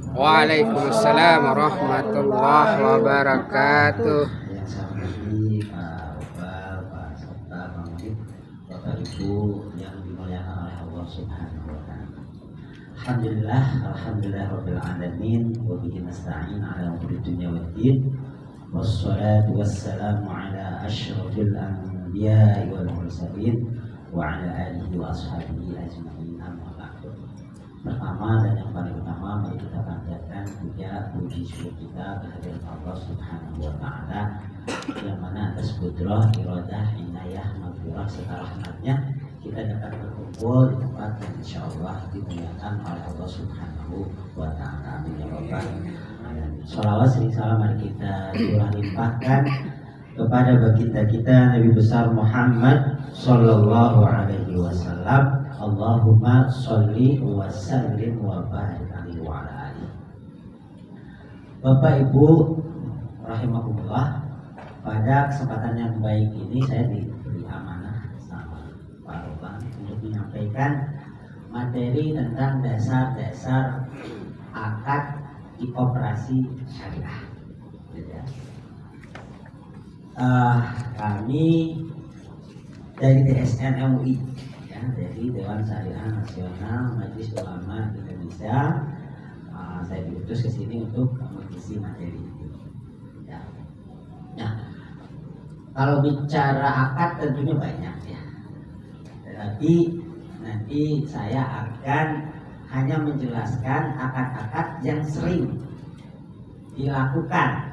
Waalaikumsalam warahmatullahi wabarakatuh. Yang saya hormati Pak Bapak, Pak Serta, Pak Malik, Bapak Ibu yang dimuliakan oleh Allah Subhanahu wa Ta'ala. Alhamdulillah rabbil alamin wa bihi nasta'in ala umuri dunya waddin. Wassalatu wassalamu ala asyrafil anbiya'i wal mursalin wa ala alihi wa ashabihi ajma'in. Amma ba'du. Pertama dan yang paling utama, mari kita panjatkan puji syukur kita kehadirat Allah Subhanahu wa Ta'ala, yang mana atas kudrah, iradah, inayah, maghfirah serta rahmatnya kita dapat berkumpul di tempat yang insya Allah dimuliakan oleh Allah Subhanahu wa Ta'ala. Amin ya rabbal alamin. Sholawat sering salam mari kita limpahkan kepada baginda kita Nabi besar Muhammad Sallallahu Alaihi Wasallam. Allahumma sholli wa sallim wa barik alaihi wa ala alihi. Bapak Ibu rahimakumullah, pada kesempatan yang baik ini saya diberi amanah sama Pak Robang untuk menyampaikan materi tentang dasar-dasar akad di koperasi syariah. Kami dari DSN MUI, dari Dewan Syariah Nasional Majelis Ulama Indonesia, saya diutus ke sini untuk mengisi materi itu. Ya. Nah, kalau bicara akad tentunya banyak ya, tetapi nanti saya akan hanya menjelaskan akad-akad yang sering dilakukan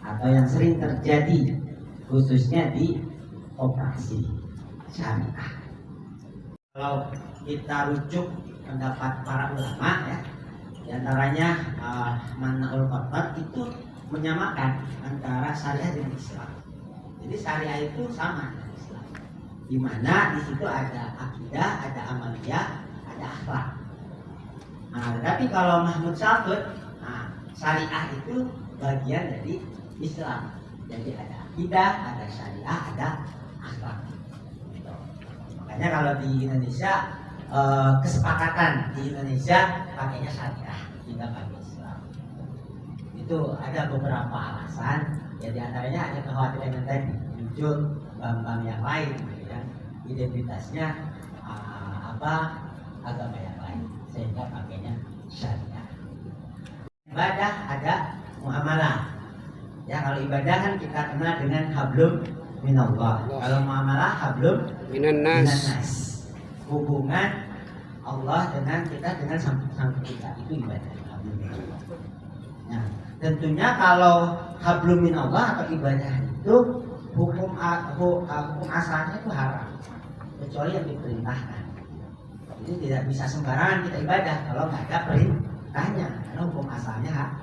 atau yang sering terjadi khususnya di koperasi syariah. Kalau kita rujuk pendapat para ulama ya, diantaranya Mannaul Qattan itu menyamakan antara syariah dengan Islam. Jadi syariah itu sama dengan Islam, di mana di situ ada akidah, ada amaliyah, ada akhlak. Nah, tetapi kalau Mahmud Syafud, syariah itu bagian dari Islam. Jadi ada akidah, ada syariah, ada akhlak. Makanya kalau di Indonesia kesepakatan di Indonesia pakainya syariah, tidak pakai Islam. Itu ada beberapa alasan. Ya diantaranya ada kekhawatiran yang tadi muncul bank-bank yang lain, ya. Identitasnya agama yang lain, sehingga pakainya syariah. Ibadah ada muamalah. Ya kalau ibadah kan kita kenal dengan hablum minallah. Kalau muamalah hablum minan nas. Hubungan Allah dengan kita, dengan sang kita, itu ibadah hablum minallah. Nah, tentunya kalau hablum minallah atau ibadah itu hukum asalnya itu haram, kecuali yang diperintahkan. Jadi tidak bisa sembarangan kita ibadah kalau nggak ada perintahnya, karena hukum asalnya haram.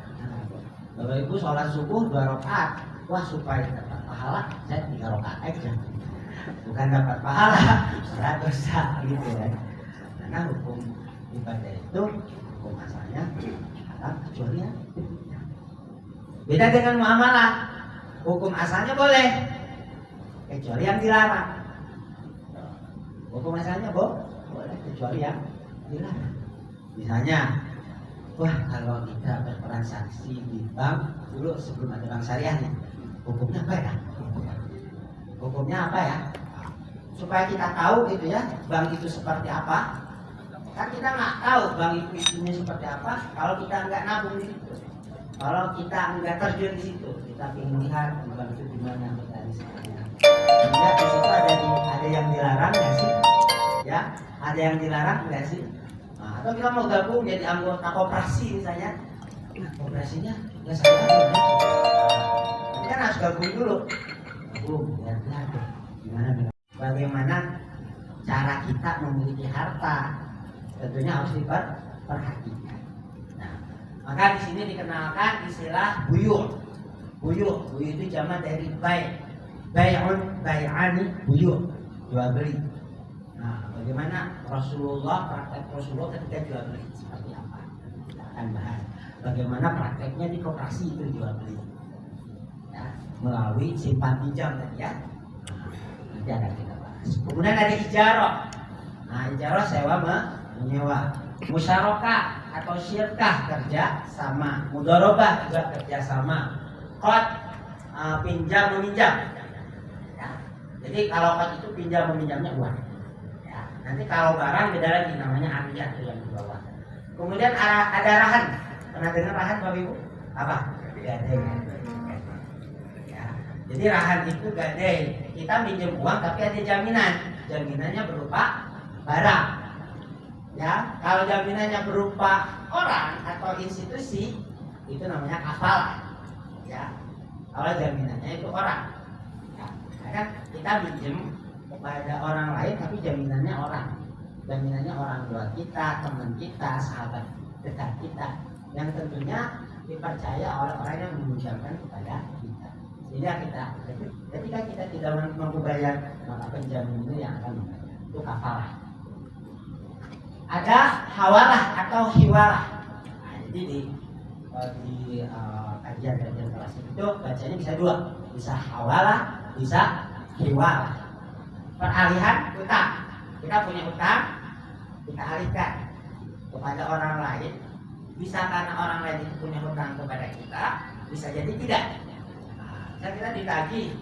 Bapak Ibu sholat subuh 2 rakaat, wah supaya dapat pahala saya 3 rakaat aja, bukan dapat pahala 100 gitu ya. Karena hukum ibadah itu hukum asalnya haram kecuali ya. Beda dengan muamalah, hukum asalnya boleh kecuali yang dilarang. Hukum asalnya boleh kecuali yang dilarang. Misalnya, wah kalau kita bertransaksi di bank dulu sebelum ada bank syariah nih, hukumnya apa ya? Hukumnya apa ya? Supaya kita tahu gitu ya, bank itu seperti apa. Kan kita nggak tahu bank itu isinya seperti apa kalau kita nggak nabung di situ. Kalau kita nggak terjun di situ, kita ingin lihat bank itu di mana mekanismenya. Sehingga di situ ada yang dilarang nggak sih? Ya, ada yang dilarang nggak sih? Atau kita mau gabung jadi anggota koperasi misalnya, koperasinya nggak saya gabung ya. Tapi kan harus gabung dulu. Lihat gimana? Bagaimana cara kita memiliki harta, tentunya harus diperhatikan. Nah, maka di sini dikenalkan istilah buyu. Buyu itu jamak dari bai'ani buyu, jual beli. Nah, bagaimana praktek Rasulullah ketika jual beli seperti apa? Kita akan bahas bagaimana prakteknya di koperasi itu jual beli, ya, melalui simpan pinjam tadi ya. Nanti akan kita bahas. Kemudian ada ijarah. Nah, ijarah sewa menyewa. Musyarakah atau syirkah kerja sama, mudharabah juga kerja sama, qad pinjam meminjam. Ya. Jadi kalau qad itu pinjam meminjamnya uang. Ya. Nanti kalau barang beda lagi, namanya ariyah itu yang di bawah. Kemudian ada rahan. Pernah dengar rahan Bapak Ibu? Apa? Gadai. Ya. Jadi rahan itu gadai. Kita minjem uang tapi ada jaminan. Jaminannya berupa barang. Ya, kalau jaminannya berupa orang atau institusi, itu namanya kafalah. Ya, kalau jaminannya itu orang. Ya, kan kita minjem kepada orang lain, tapi jaminannya orang. Jaminannya orang tua kita, teman kita, sahabat dekat kita, yang tentunya dipercaya oleh orang yang meminjamkan kepada kita. Sehingga ketika kita tidak mampu bayar, maka penjamin itu yang akan membayar. Itu kafalah. Ada hawalah atau hiwalah. Nah, jadi di kajian-kajian kelas itu bacanya bisa dua, bisa hawalah, bisa hiwalah. Peralihan utang. Kita punya utang, kita alihkan kepada orang lain. Bisa karena orang lain itu punya hutang kepada kita, bisa jadi tidak. Nah, kita ditagih,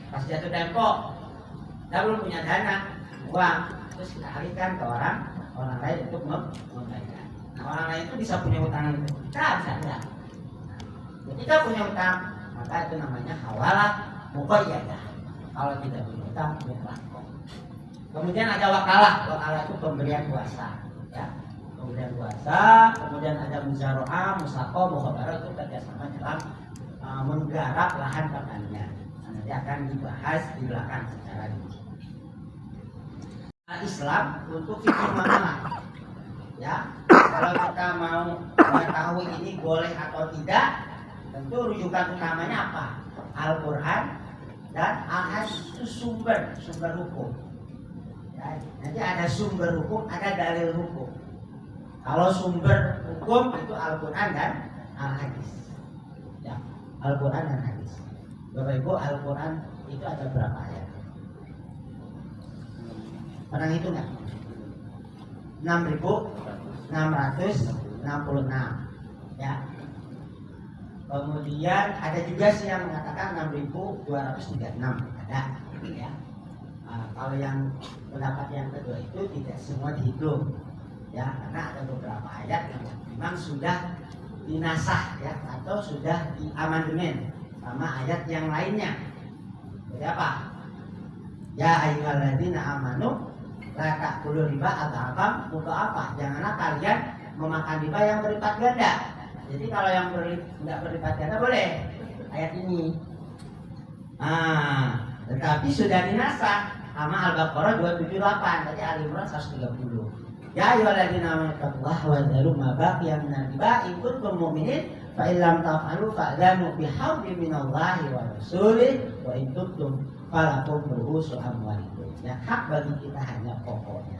pas jatuh tempo, kita belum punya dana, uang, terus kita alihkan ke orang lain untuk membayar. Nah, orang lain itu bisa punya hutang kita, bisa enggak. Ketika punya hutang, maka itu namanya hawalah muqayyadah. Kalau tidak punya hutang, mutlaqah. Kemudian ada wakalah. Wakalah itu pemberian kuasa. Ya, pemberian kuasa. Kemudian ada muzaroah, musaqah, mukhabarah, itu kerjasama dalam menggarap lahan pertanian. Nah, nanti akan dibahas di belakang secara rinci. Islam untuk fikih muamalah. Ya, kalau kita mau mengetahui ini boleh atau tidak, tentu rujukan utamanya apa? Al-Quran dan Al-Hadis itu sumber hukum. Ya, nanti ada sumber hukum, ada dalil hukum. Kalau sumber hukum itu Al-Quran dan Al-Hadis. Ya, Al-Quran dan Hadis. Bapak Ibu, Al-Quran itu ada berapa ayat? Pernah hitung nggak? 6.666. Ya. Kemudian ada juga sih yang mengatakan 6.236. Ada. Ya. Kalau yang pendapat yang kedua itu tidak semua dihitung. Ya, karena ada beberapa ayat yang memang sudah dinasah ya atau sudah diamandemen sama ayat yang lainnya. Jadi apa? Ya ayyuhalladzina amanu la ta'kulu riba adhafan mudha'afa. Janganlah kalian memakan riba yang berlipat ganda. Jadi kalau yang enggak berlipat ganda boleh. Ayat ini. Tetapi sudah dinasah sama Al-Baqarah 278, tadi Ali Imran 130. Ya ayyuhalladzina amanu taqullaha wa dharu ma baqiya minar riba in kuntum mu'minin fa in lam taf'alu fa'danu biharbin minallahi wa rasulih wa in tubtum falakum ru'usu amwalikum. Yang hak bagi kita hanya pokoknya.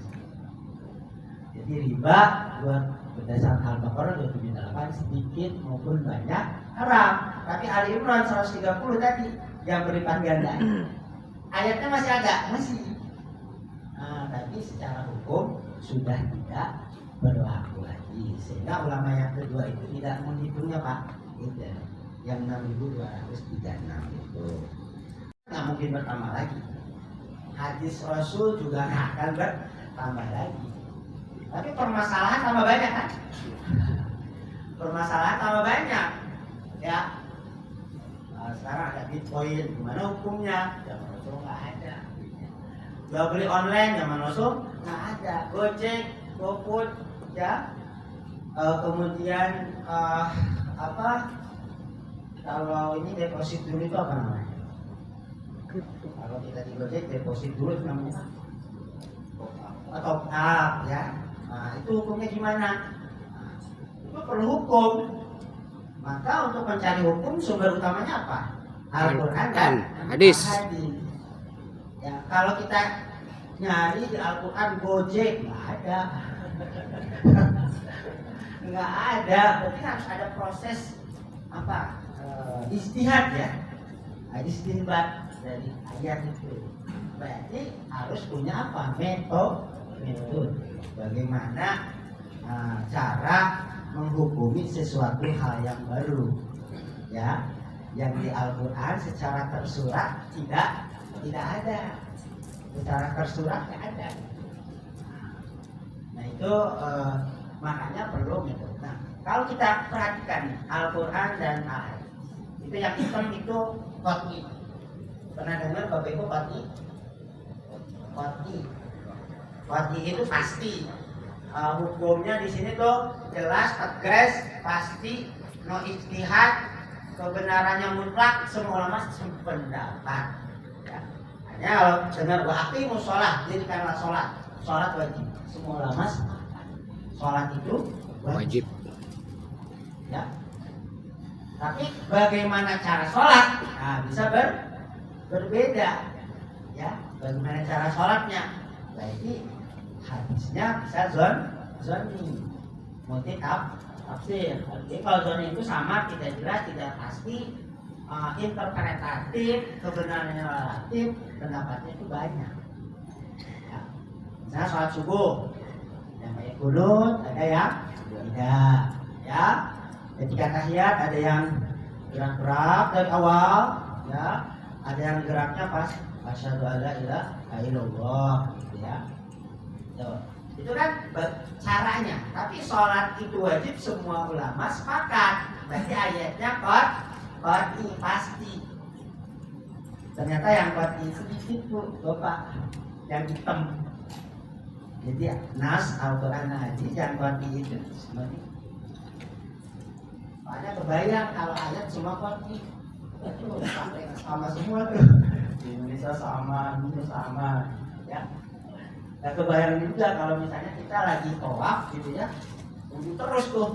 Jadi riba buat berdasarkan Al-Baqarah 278 sedikit maupun banyak haram. Tapi Ali Imran 130 tadi yang berlipat ganda. Ayatnya masih ada, masih. Tapi secara hukum sudah tidak berlaku lagi. Sehingga ulama yang kedua itu tidak menghitungnya Pak. Itu yang 6.236 itu. Nggak mungkin bertambah lagi. Hadis Rasul juga nggak akan bertambah lagi. Tapi permasalahan tambah banyak kan? Permasalahan tambah banyak. Ya. Sekarang ada Bitcoin, gimana hukumnya? Zaman Rasul nggak ada. Jual beli online, zaman Rasul nggak ada. Gojek, GoFood, ya. Kemudian apa? Kalau ini deposit dulu itu apa namanya? Kalau kita di Gojek deposit dulu itu namanya top up ya. Nah, itu hukumnya gimana? Itu perlu hukum. Maka untuk mencari hukum sumber utamanya apa? Al-Quran dan Hadis. Ya, kalau kita nyari di Al-Quran Gojek nggak ada. Nggak ada. Berarti harus ada proses apa? Istihad ya. Istinbat dari ayat itu. Berarti harus punya apa? Metode. Bagaimana cara menghukumi sesuatu hal yang baru, ya, yang di Al-Quran secara tersurat tidak ada, secara tersurat tidak ada. Nah itu makanya perlu gitu. Nah kalau kita perhatikan Al-Quran dan Al-Hadis, itu yang hitam itu qat'i. Pernah dengar Bapak Ibu qat'i? Qat'i itu pasti. Hukumnya di sini tuh jelas, tegas, pasti, no ijtihad, kebenarannya mutlak, semua ulama sependapat. Ya. Hanya kalau dengar waqimus sholat, dirikanlah sholat wajib. Semua ulama sepakat. Sholat itu wajib. Ya. Tapi bagaimana cara sholat? Nah, bisa berbeda. Ya, bagaimana cara sholatnya? Berarti hadisnya bisa zonni, multi tafsir. Jadi kalau zonni itu sama, tidak jelas, tidak pasti, interpretatif, kebenarannya relatif, pendapatnya itu banyak. Ya. Misalnya sholat subuh, yang banyak kunut, ada yang tidak. Ya, ketika tahiyat ada yang gerak-gerak dari awal, ya, ada yang geraknya pas asyhadu alla ilaha illallah, ya. Itu kan caranya. Tapi sholat itu wajib, semua ulama sepakat. Berarti ayatnya qat'i pasti. Ternyata yang qat'i sedikit Bu, Bapak, yang hitam. Jadi nas Al-Quran hadis yang qat'i itu semuanya. Soalnya kebayang kalau ayat semua qat'i, itu sama semua tuh. Di Indonesia sama, ya. Nah, kebayang juga kalau misalnya kita lagi tawaf gitu ya, untuk terus tuh.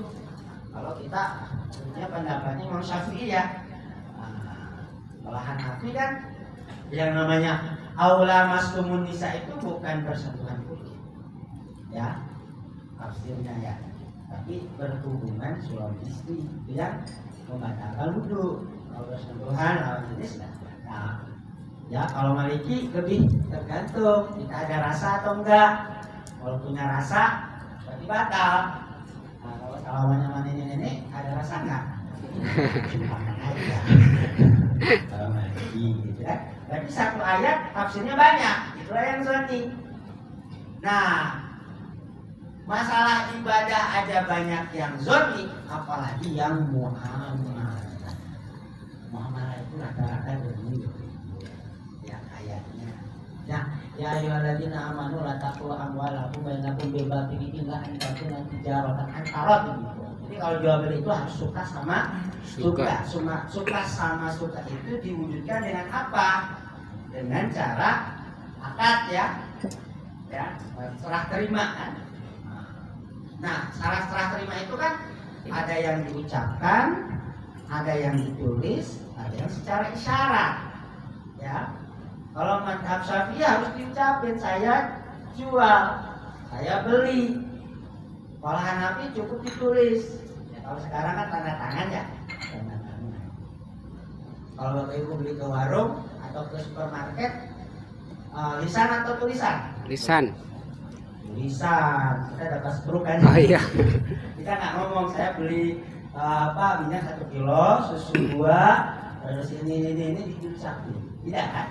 Kalau kita punya pendapatnya Imam Syafi'i ya, malahan Hanafi kan yang namanya aula mastumun nisa itu bukan bersentuhan kulit, ya, tafsirnya ya, tapi berhubungan suami istri itu yang membatalkan wudu. Kalau bersentuhan lawan jenis, nah, ya, kalau Maliki lebih tergantung kita ada rasa atau enggak. Kalau punya rasa berarti batal. Nah, kalau salamannya sama nenek-nenek ada rasa enggak? Kalau Maliki gitu kan. Berarti satu ayat tafsirnya banyak. Itulah yang zonni. Nah, masalah ibadah ada banyak yang zonni, apalagi yang muamalah. Muamalah itu rata-rata zonni. Ya ayyuhalladzina amanu la taqulu amwalakum bainakum bil batili illa an takuna tijaratan an taradun. Jadi kalau jual beli itu harus suka sama suka. Suka sama suka itu diwujudkan dengan apa? Dengan cara akad, ya. Ya, serah terima kan. Nah, serah terima itu kan ada yang diucapkan, ada yang ditulis, ada yang secara isyarat. Ya. Kalau mazhab Syafi'i harus diucapin, saya jual, saya beli. Kalau Hanafi cukup ditulis. Ya, kalau sekarang kan tanda tangan ya. Tanda tangan. Kalau Bapak Ibu beli ke warung atau ke supermarket, lisan atau tulisan? Lisan. Kita dapat setruk kan? Oh iya. Kita nggak ngomong saya beli minyak 1 kilo, susu 2, terus ini diucapin. Tidak kan?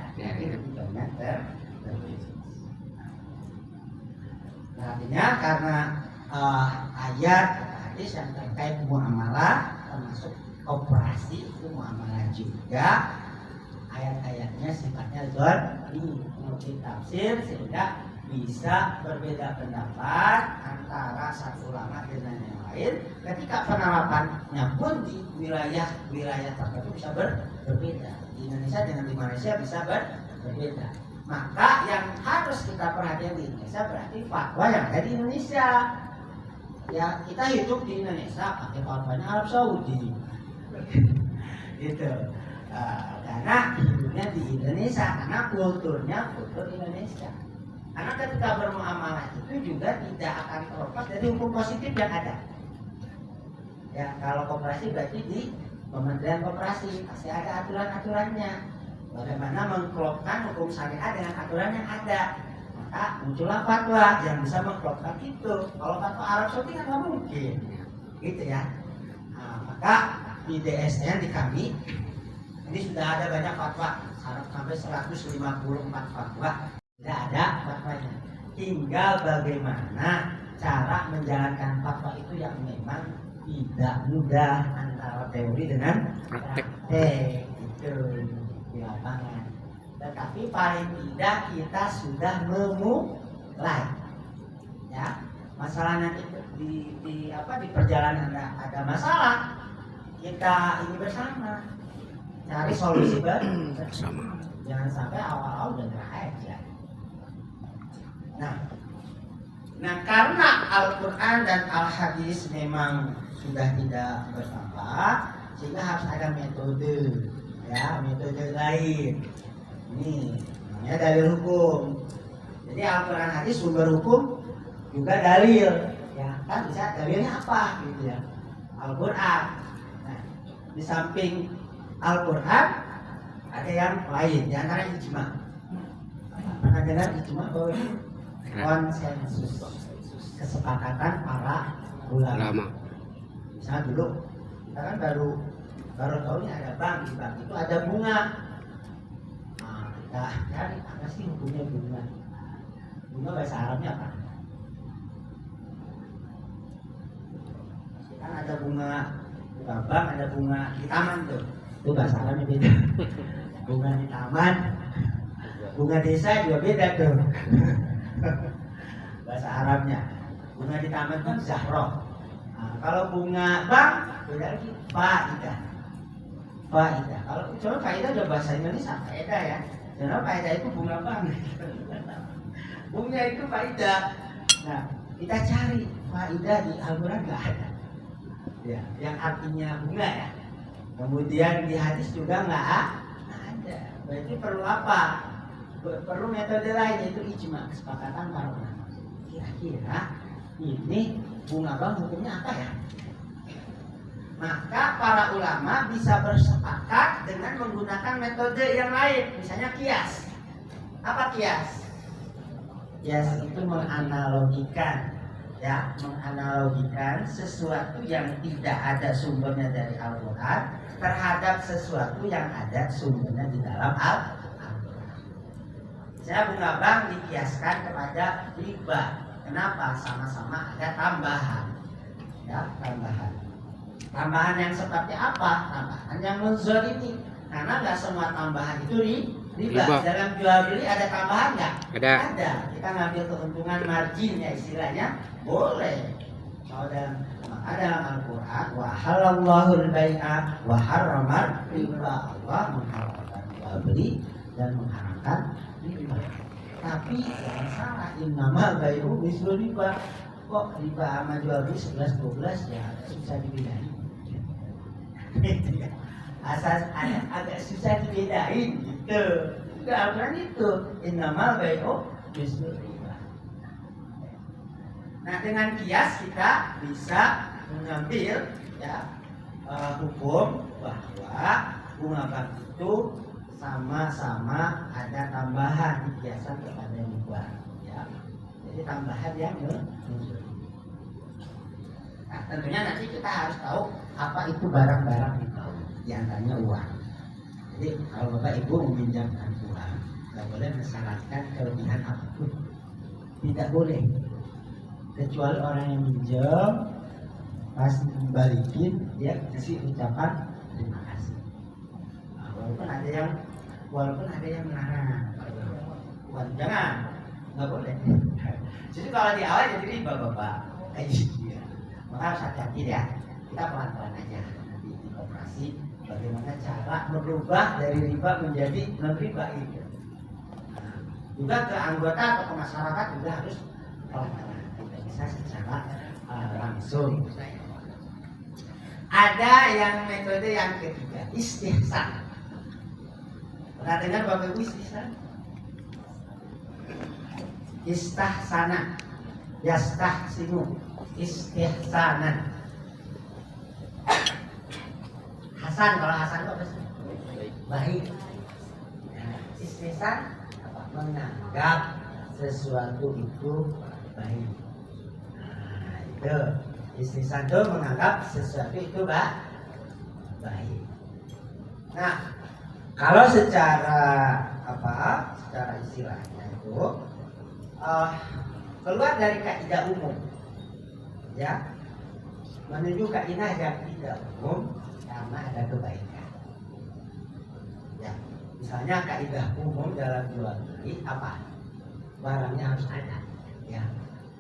Artinya karena ayat hadis yang terkait muamalah termasuk operasi itu muamalah juga, ayat-ayatnya sifatnya zonni, multi tafsir, sehingga bisa berbeda pendapat antara satu ulama dengan yang lain. Ketika penerapannya pun di wilayah tertentu bisa berbeda. Di Indonesia dengan di Malaysia bisa berbeda. Maka yang harus kita perhatikan di Indonesia berarti fatwa yang ada di Indonesia. Ya, kita hidup di Indonesia pakai fatwanya Arab Saudi. Gitu. Karena hidupnya di Indonesia, karena kulturnya kultur Indonesia. Karena ketika bermuamalah itu juga tidak akan terlepas dari hukum positif yang ada. Ya, kalau koperasi berarti di Kementerian Koperasi pasti ada aturan-aturannya. Bagaimana mengklopkan hukum syariah dengan aturan yang ada. maka muncullah fatwa yang bisa mengklopkan itu. Kalau fatwa Arab Saudi kan nggak mungkin, gitu ya. Nah, maka di DSN di kami ini sudah ada banyak fatwa, sampai 154 fatwa, tidak ada fatwanya. Tinggal bagaimana cara menjalankan fatwa itu yang memang tidak mudah antara teori dengan praktek itu di lapangan. Tetapi paling tidak kita sudah memulai, ya. Masalah nanti di perjalanan ada masalah, kita ini bersama cari solusi baru bersama. Jangan sampai awal-awal udah nyerah aja. Nah karena Al-Quran dan Al-Hadis memang sudah tidak bertambah, sehingga harus ada metode, ya, metode lain. Ini namanya dalil hukum. Jadi Al-Quran Hadis sumber hukum juga dalil, ya kan, bisa dalilnya apa gitu ya, Al-Quran. Nah, di samping Al-Quran ada yang lain, di antara ijma. Pernah dengar ijma bahwa ini konsensus, kesepakatan para ulama. Misalnya dulu kita kan baru tahu ini ada bank, di bank itu ada bunga. Nah, cari apa sih hukumnya bunga? Bunga bahasa Arabnya apa? Kan ada bunga bank, ada bunga di taman tuh. Itu bahasa Arabnya beda. Bunga di taman, bunga desa juga beda tuh. Bahasa Arabnya. Bunga di taman kan zahroh. Nah, kalau bunga bank beda lagi, faidah. Faidah. Kalau coba faidah udah bahasa Indonesia faidah ya. Karena faidah itu bunga bank. Bunga itu faidah. Nah, kita cari faidah di Al-Quran nggak ada. Ya, yang artinya bunga ya. Kemudian di hadis juga nggak ada. Berarti perlu apa? Perlu metode lain, yaitu ijma, kesepakatan para ulama. Kira-kira ini bunga bank hukumnya apa ya? Maka para ulama bisa bersepakat dengan menggunakan metode yang lain, misalnya kias. Apa kias? Kias itu menganalogikan, ya, menganalogikan sesuatu yang tidak ada sumbernya dari Al-Quran terhadap sesuatu yang ada sumbernya di dalam Al-Quran. Misalnya bunga bank dikiaskan kepada riba. Kenapa? Sama-sama ada tambahan, ya, tambahan. Tambahan yang seperti apa? Tambahan yang menzalimi. Karena nggak semua tambahan itu riba. Dalam jual beli ada tambahan nggak? Ada. Kita ngambil keuntungan margin ya istilahnya, boleh. Kalau dalam Al-Quran, wa halallahul bai'a wa harramar riba. Allah mengharamkan jual beli dan mengharamkan riba. Tapi jangan salah, innamal bai'u mislu riba. Kok riba sama jual beli 11-12 ya susah dibedain. Asas agak susah dibedain gitu. Juga Al-Quran itu innamal bai'u mislu riba. Nah, dengan kias kita bisa mengambil, ya, hukum bahwa bunga bank itu sama-sama ada tambahan kiasan kepada riba, ya. Jadi tambahan yang muncul. Nah, tentunya nanti kita harus tahu apa itu barang-barang riba, di antaranya uang. Jadi kalau Bapak Ibu meminjamkan uang, nggak boleh mensyaratkan kelebihan apapun, tidak boleh. Kecuali orang yang minjem pas balikin dia kasih ucapan terima kasih. Nah, walaupun ada yang melarang, jangan, nggak boleh. Jadi kalau di awal jadi riba Bapak, kayak gitu ya. Maka harus hati-hati ya. Kita pelan-pelan aja nanti di koperasi bagaimana cara merubah dari riba menjadi non riba itu. Nah, juga ke anggota atau ke masyarakat juga harus pelan-pelan. Bisa secara langsung. Ada yang metode yang ketiga, istihsan. Pernah dengar Bapak Ibu istihsan? Istahsana, yastahsinu, istihsanan. Hasan, kalau Hasan itu apa sih? Baik. Istihsan apa? Menganggap sesuatu itu baik. Nah, itu istisna itu menganggap sesuatu itu baik. Nah, kalau secara secara istilahnya itu keluar dari kaidah umum, ya, menuju kaidah yang tidak umum karena ada kebaikan. Ya, misalnya kaidah umum dalam jual beli apa? Barangnya harus ada, ya,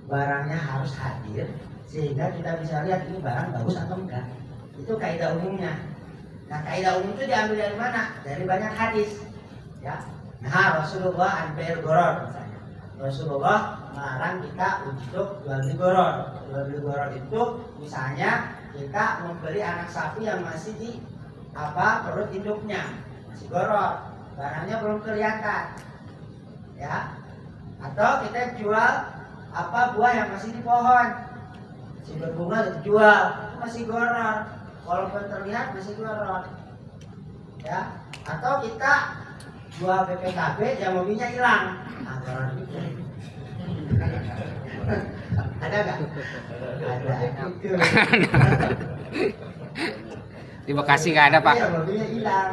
barangnya harus hadir sehingga kita bisa lihat ini barang bagus atau enggak. Itu kaidah umumnya. Nah, kaidah umum itu diambil dari mana? Dari banyak hadis, ya. Nah, Rasulullah an-bai'ul gharar misalnya. Rasulullah melarang kita untuk jual beli gharar. Jual beli gharar itu misalnya kita membeli anak sapi yang masih di perut induknya, masih gharar, barangnya belum kelihatan, ya. Atau kita jual buah yang masih di pohon, masih berbunga dijual, itu masih gharar, walaupun terlihat masih gharar, ya. Atau kita jual BPKB yang mobilnya hilang, gharar itu. Ada nggak? Ada. Di Bekasi nggak ada, Pak. Iya, mobilnya hilang,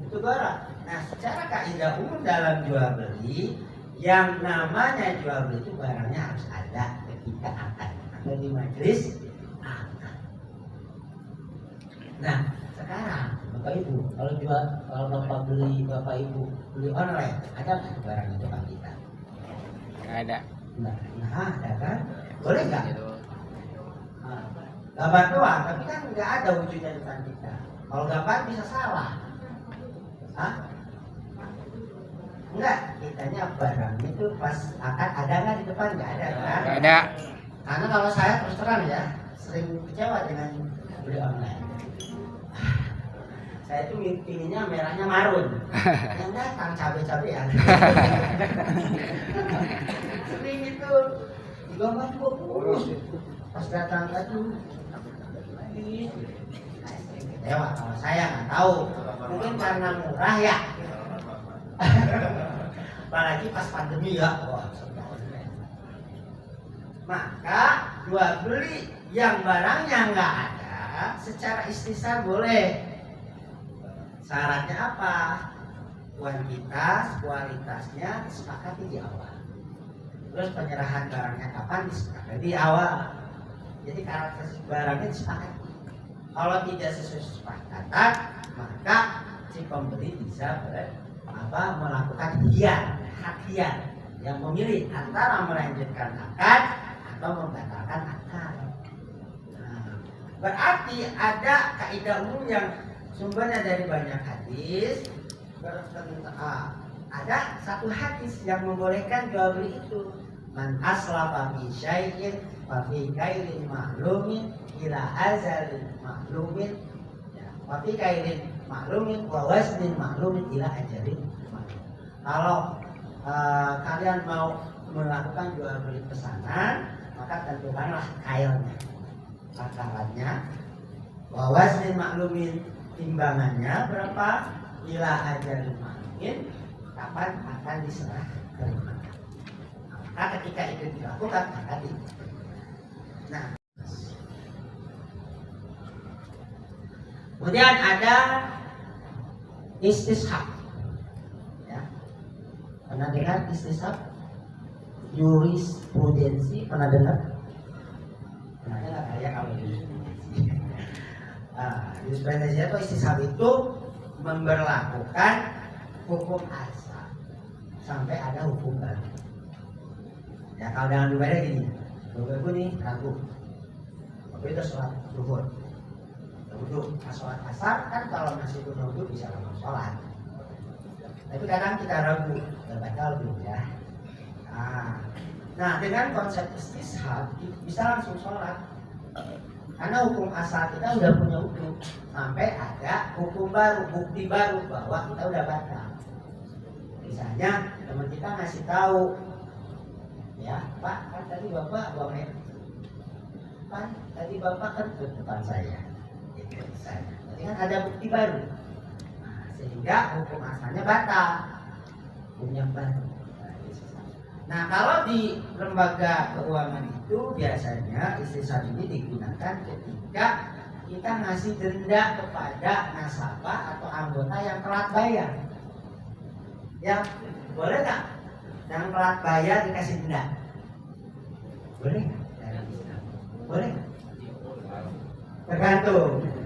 itu gharar. Nah, secara kaidah umum dalam jual beli, yang namanya jual beli itu barangnya harus ada ketika akad atau di majelis akad. Nah, sekarang Bapak Ibu, kalau Bapak Ibu beli online, ada nggak barang itu Pak kita? Nggak ada. Nah, ada kan? Boleh nggak? Gambar doang, tapi kan nggak ada wujudnya di depan kita. Kalau gambar bisa salah. Hah? Enggak, kitanya barang itu pas akad ada nggak di depan? Nggak ada kan? Nggak ada. Karena kalau saya terus terang ya, sering kecewa dengan beli online. Saya itu pilihnya merahnya marun, yang datang cabai-cabean. Sering itu di gambar juga kurus, pas datang itu kecewa. Kalau saya nggak tahu, mungkin karena murah ya. Apalagi pas pandemi ya. Maka jual beli yang barangnya nggak ada secara istisna boleh. Syaratnya apa? Kuantitas, kualitasnya disepakati di awal. Terus penyerahan barangnya kapan disepakati di awal. Jadi karakteristik barangnya disepakati. Kalau tidak sesuai kesepakatan, maka si pembeli bisa melakukan hak hiar yang memilih antara melanjutkan akad atau membatalkan akad. Nah, berarti ada kaidah umum yang sumbernya dari banyak hadis. Ada satu hadis yang membolehkan jual beli itu. Man aslafa fi syai'in fa fi kailin ma'lumin ila azalin ma'lumin, fa fi kailin ma'lumin wa waznin ma'lumin ila ajalin ma'lum. Kalau kalian mau melakukan jual beli pesanan, maka tentukanlah kailnya, takarannya, wa waznin ma'lumin, timbangannya berapa, ila ajalin ma'lumin, kapan akan diserah terima. Maka ketika itu dilakukan maka nah, kemudian ada istishab, ya. Pernah dengar istishab? Jurisprudensi pernah dengar? Pernah dengar kayak kalau jurisprudensi. Jurisprudensi itu istishab itu memberlakukan hukum asal sampai ada hukum baru. Ya, kalau dengan ibadah gini, Bapak Ibu nih ragu, Bapak itu sholat zuhur, wudhu, sholat asar kan kalau masih belum wudhu bisa langsung sholat. Tapi kadang kita ragu, batal belum ya. Nah, dengan konsep istishab bisa langsung sholat, karena hukum asal kita udah punya wudhu, sampai ada hukum baru, bukti baru bahwa kita udah batal. Misalnya teman kita ngasih tahu, ya Pak, kan tadi Bapak buang air, Pak tadi Bapak kan ke depan saya, itu misalnya. Jadi kan ada bukti baru, sehingga hukum asalnya batal, hukumnya baru. Nah, kalau di lembaga keuangan itu biasanya istisar ini digunakan ketika kita ngasih denda kepada nasabah atau anggota yang telat bayar. Ya, boleh nggak? Yang telat bayar dikasih denda? Boleh nggak? Boleh nggak?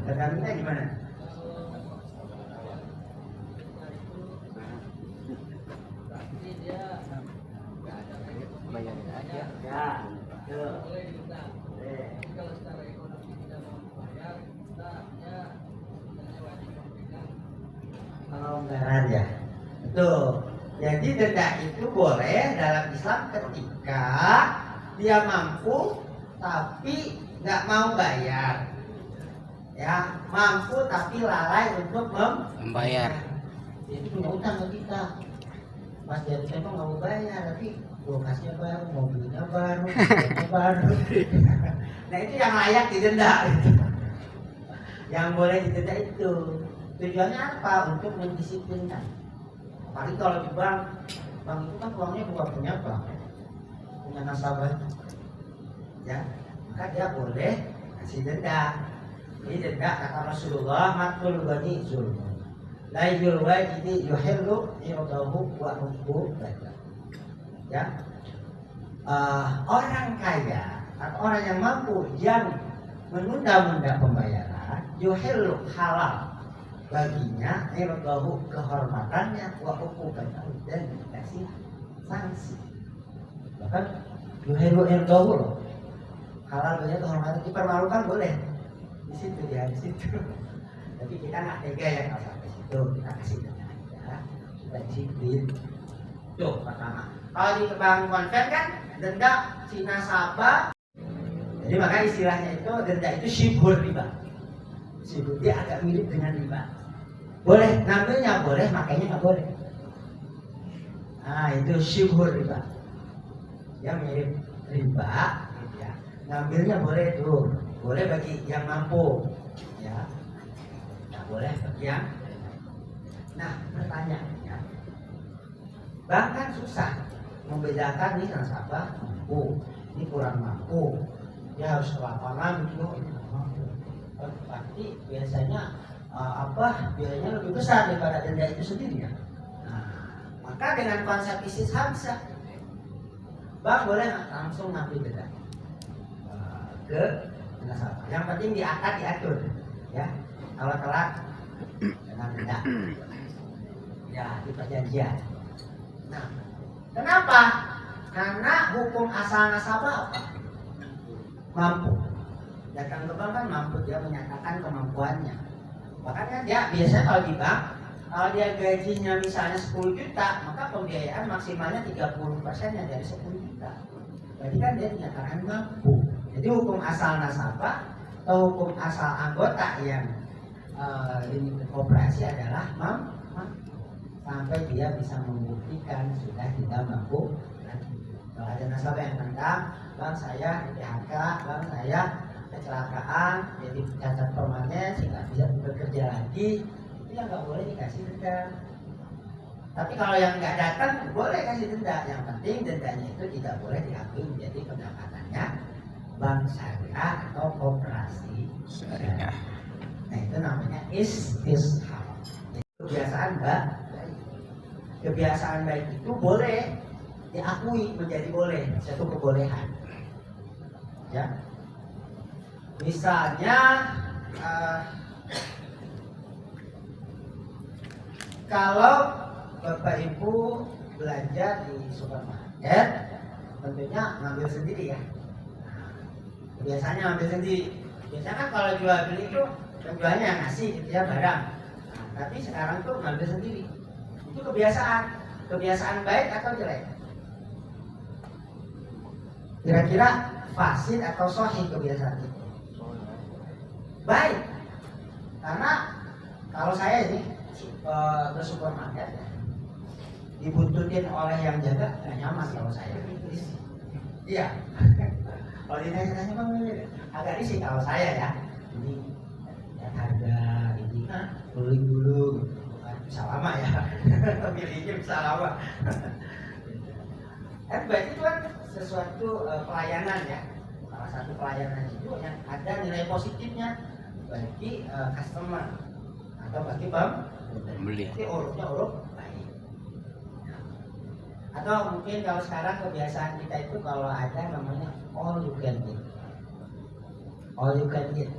Tergantungnya gimana? Bayarin aja. Ya, betul. Pelonggaran ya, betul. Jadi denda itu boleh dalam Islam ketika dia mampu tapi nggak mau bayar. Ya, mampu tapi lalai untuk Membayar. Jadi punya utang ke kita. Mas dia memang nggak mau bayar, tapi kulkasnya baru, mobilnya baru, mobilnya baru. Nah itu yang layak didenda. Yang boleh didenda itu tujuannya apa? Untuk mendisiplinkan. Apalagi kalau di bank itu kan uangnya bukan punya bank, punya nasabah. Ya, maka dia boleh kasih denda. Ini denda kata Rasulullah, matul bani zulm. La yulwajidi yuhillu irdahu wa nubbu baca. Ya, orang kaya atau orang yang mampu yang menunda-nunda pembayaran, yuhillu halal baginya irdahu kehormatannya wa nubbu baca dan dikasih sanksi. Bahkan yuhillu irdahu loh, halal baginya kehormatan dipermalukan boleh. Di situ ya, di situ. Tapi kita nggak tega ya kalau sampai situ, kita kasih denda aja supaya disiplin. Tuh pertama. Kalau di bank konven kan denda si nasabah. Jadi maka istilahnya itu denda itu syibhur riba. Syibhur dia agak mirip dengan riba. Boleh ngambilnya boleh, makanya nggak boleh. Nah itu syibhur riba. Yang mirip riba, gitu ya. Ngambilnya boleh tuh. Boleh bagi yang mampu, ya. Nggak boleh bagi yang. Nah, pertanyaannya, bank kan susah membedakan nih nasabah mampu, ini kurang mampu, dia harus ke lapangan gitu, ini nggak mampu. Pasti biasanya biayanya lebih besar daripada denda itu sendiri ya. Nah, maka dengan konsep istishab bisa, bank boleh nggak langsung ngambil denda ke nasabah. Yang penting di akad diatur, ya. Kalau telat dengan denda, ya di perjanjian. Nah, kenapa? Karena hukum asal nasabah apa? Mampu. Datang ke bank kan mampu, dia menyatakan kemampuannya. Makanya dia biasanya kalau di bank, kalau dia gajinya misalnya 10 juta, maka pembiayaan maksimalnya 30%-nya dari 10 juta. Berarti kan dia dinyatakan mampu. Jadi hukum asal nasabah atau hukum asal anggota yang ini koperasi adalah sampai dia bisa membuktikan sudah tidak mampu lagi. Kalau ada nasabah yang tentang bang saya di PHK, bang saya kecelakaan, jadi cacat permanen sehingga bisa bekerja lagi, itu yang nggak boleh dikasih denda. Tapi kalau yang nggak datang boleh kasih denda. Yang penting dendanya itu tidak boleh diambil menjadi pendapatannya bank syariah atau koperasi syariah. Nah itu namanya istishab. Kebiasaan baik. Kebiasaan baik itu boleh diakui menjadi boleh, satu kebolehan. Ya. Misalnya kalau Bapak Ibu belanja di supermarket, tentunya ngambil sendiri ya. Biasanya ngambil sendiri. Biasanya kan kalau jual beli itu penjualnya yang ngasih gitu ya barang. Nah, tapi sekarang tuh ngambil sendiri. Itu kebiasaan baik atau jelek? Kira-kira fasid atau sahih kebiasaan itu? Baik. Karena kalau saya ini ke supermarket ya, dibuntutin oleh yang jaga nggak nyaman kalau saya. Iya. Kalau ditanya-tanya agak risih kalau saya ya. Ini ya harga ini beli dulu, bisa lama ya. Pilihnya bisa lama. Kan berarti itu kan sesuatu pelayanan ya. Salah satu pelayanan itu yang ada nilai positifnya bagi customer atau bagi Beli. Jadi urupnya urup baik. Atau mungkin kalau sekarang kebiasaan kita itu kalau ada namanya all you can eat. All you can eat.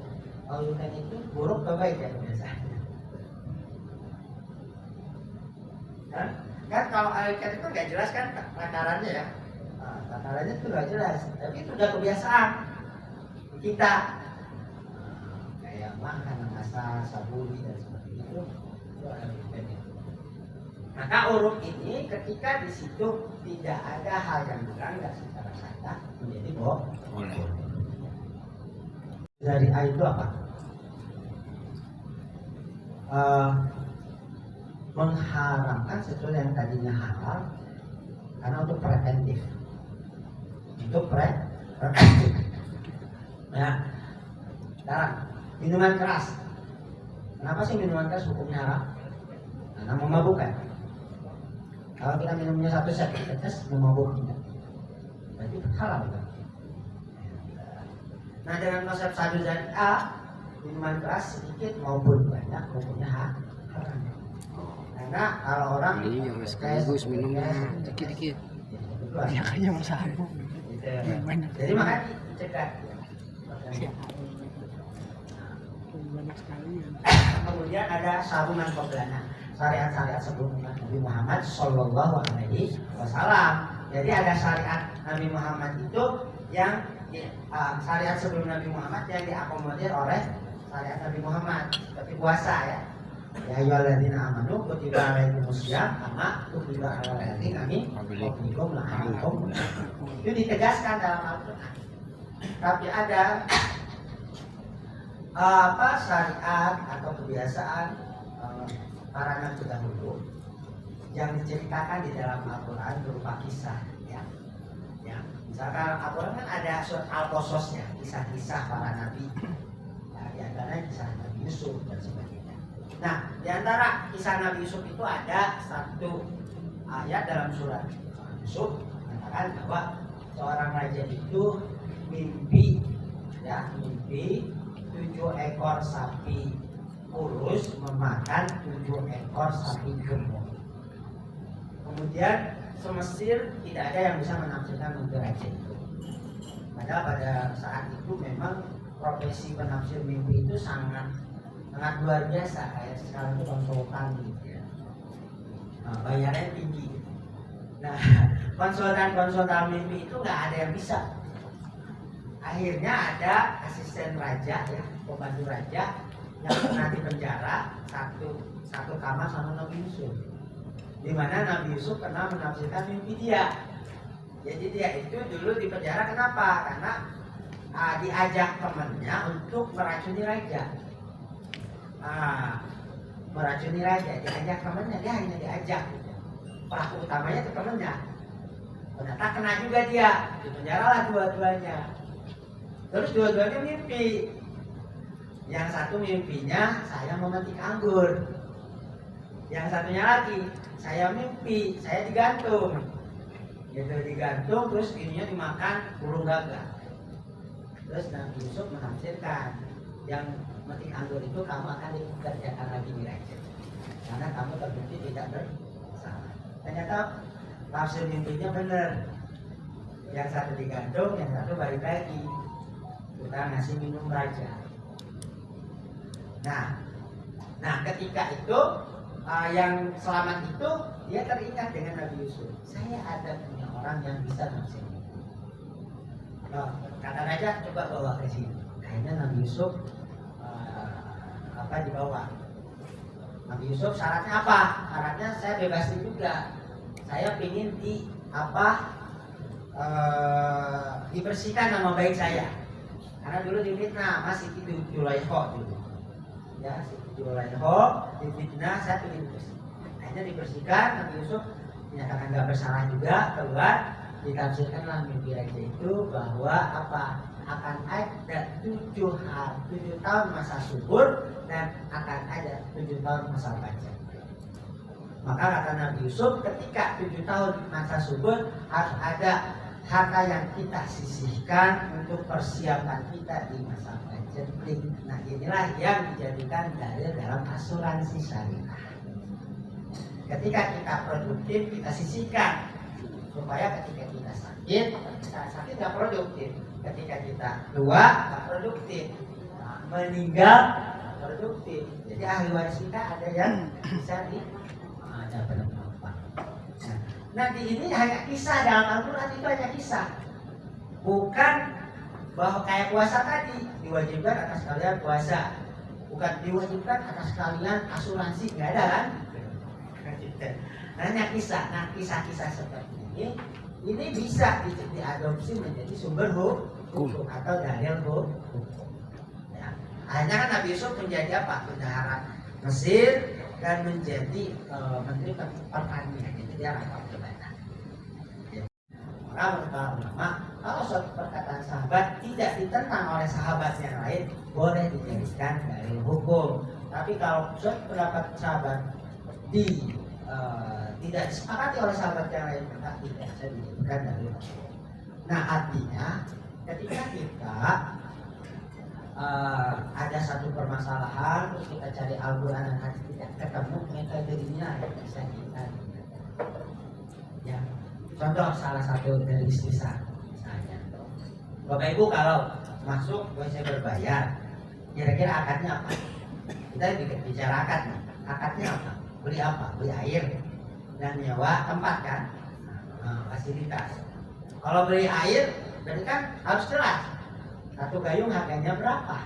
All you can eat itu buruk atau baik ya kebiasaannya? Kan kalau all you can itu nggak jelas kan takarannya ya. Takarannya itu nggak jelas. Tapi itu udah kebiasaan kita. Kayak makan, masak, sabuni dan sebagainya itu all you can eat. Maka urut ini ketika di situ tidak ada hal yang melanggar secara kata menjadi boleh. Dari A itu apa? Mengharamkan sesuatu yang tadinya halal karena untuk preventif. Untuk preventif. Ya. Sekarang minuman keras. Kenapa sih minuman keras hukumnya haram? Karena memabukkan. Kalau kita minumnya satu set, tetes memabuk kita. Berarti haram kan? Nah dengan konsep sadu zat A, minuman keras sedikit maupun banyak hukumnya haram. Karena kalau orang yang sekaligus minumnya dikit-dikit. Ya kayaknya mau sabu. Jadi makanya dicegah. Banyak sekali ya. Kemudian ada sarungan qoblana, syariat-syariat sebelum Nabi Muhammad Shallallahu Alaihi Wasallam. Jadi ada syariat Nabi Muhammad itu yang syariat sebelum Nabi Muhammad yang diakomodir oleh syariat Nabi Muhammad seperti puasa ya. Ya ayyuhalladzina amanu kutiba alaikumusiyam kama kutiba alal ladzina min qablikum la'allakum tattaqun. Itu ditegaskan dalam Al-Qur'an. Tapi ada syariat atau kebiasaan para nabi dahulu yang diceritakan di dalam Al-Quran berupa kisah ya. Misalkan Al-Quran kan ada surat Al-Qasasnya, kisah-kisah para nabi ya, di antaranya kisah Nabi Yusuf dan sebagainya. Nah di antara kisah Nabi Yusuf itu ada satu ayat dalam surat Yusuf mengatakan bahwa seorang raja itu mimpi 7 ekor sapi kurus memakan 7 ekor sapi gemuk. Kemudian semesir tidak ada yang bisa menafsirkan mimpi raja itu. Padahal pada saat itu memang profesi penafsir mimpi itu sangat luar biasa. Kayak sekarang itu konsultan gitu ya. Bayarnya tinggi. Nah konsultan mimpi itu nggak ada yang bisa. Akhirnya ada asisten raja ya, pembantu raja yang pernah di penjara satu kamar sama Nabi Yusuf. Di mana Nabi Yusuf pernah menafsirkan mimpi dia. Jadi dia itu dulu di penjara kenapa? Karena diajak temannya untuk meracuni raja. Meracuni raja, diajak temannya, dia hanya diajak. Pelaku utamanya itu temannya. Ternyata kena juga dia, di penjara lah dua-duanya. Terus dua-duanya mimpi. Yang satu mimpinya saya memetik anggur. Yang satunya lagi saya mimpi saya digantung. Gitu digantung terus ininya dimakan burung gagak. Terus Nabi Yusuf menafsirkan yang memetik anggur itu kamu akan dikerjakan lagi di raja. Karena kamu terbukti tidak bersalah. Ternyata tafsir mimpinya benar. Yang satu digantung, yang satu balik lagi. Kita ngasih minum raja. Nah ketika itu yang selamat itu dia teringat dengan Nabi Yusuf. Saya ada punya orang yang bisa nafsir. Kata raja coba bawa ke sini. Akhirnya Nabi Yusuf dibawa. Nabi Yusuf syaratnya apa? Syaratnya saya bebasin juga. Saya ingin dibersihkan nama baik saya. Karena dulu difitnah masih itu Julaikha dulu. Ya, Julaikha difitnah, saya ingin bersih. Akhirnya dibersihkan, Nabi Yusuf dinyatakan nggak bersalah juga, keluar ditafsirkanlah mimpi raja itu bahwa akan ada 7 tahun masa subur dan akan ada 7 tahun masa panjang. Maka kata Nabi Yusuf, ketika 7 tahun masa subur harus ada harta yang kita sisihkan untuk persiapan kita di masa penting. Nah inilah yang dijadikan dalil dalam asuransi syariah. Ketika kita produktif, kita sisihkan supaya ketika kita sakit nggak produktif. Ketika kita tua nggak produktif, meninggal nggak produktif. Jadi ahli waris kita ada yang bisa ada penempatan. Nah di ini hanya kisah, dalam Al-Quran itu hanya kisah, bukan bahwa kayak puasa tadi diwajibkan atas kalian puasa, bukan diwajibkan atas kalian asuransi, nggak ada kan? Hanya kisah. Nah kisah-kisah seperti ini bisa diadopsi menjadi sumber hukum atau dalil hukum. Ya. Akhirnya kan Nabi Yusuf menjadi apa? Bendahara Mesir dan menjadi menteri pertanian. Jadi dia rakyat jabatan. Maka menurut para ulama, kalau suatu perkataan sahabat tidak ditentang oleh sahabat yang lain, boleh dijadikan dalil hukum. Tapi kalau suatu pendapat sahabat tidak disepakati oleh sahabat yang lain, maka tidak bisa dijadikan dalil hukum. Nah artinya ketika kita ada satu permasalahan terus kita cari Al-Quran dan hadis tidak ketemu, metode ini yang bisa kita ya. Contoh salah satu dari istisna misalnya, Bapak Ibu kalau masuk WC berbayar, kira-kira akadnya apa? Kita bicara akad nih. Akadnya apa? Beli apa? Beli air dan nyewa tempat kan? Fasilitas. Kalau beli air berarti kan harus jelas. Satu gayung harganya berapa?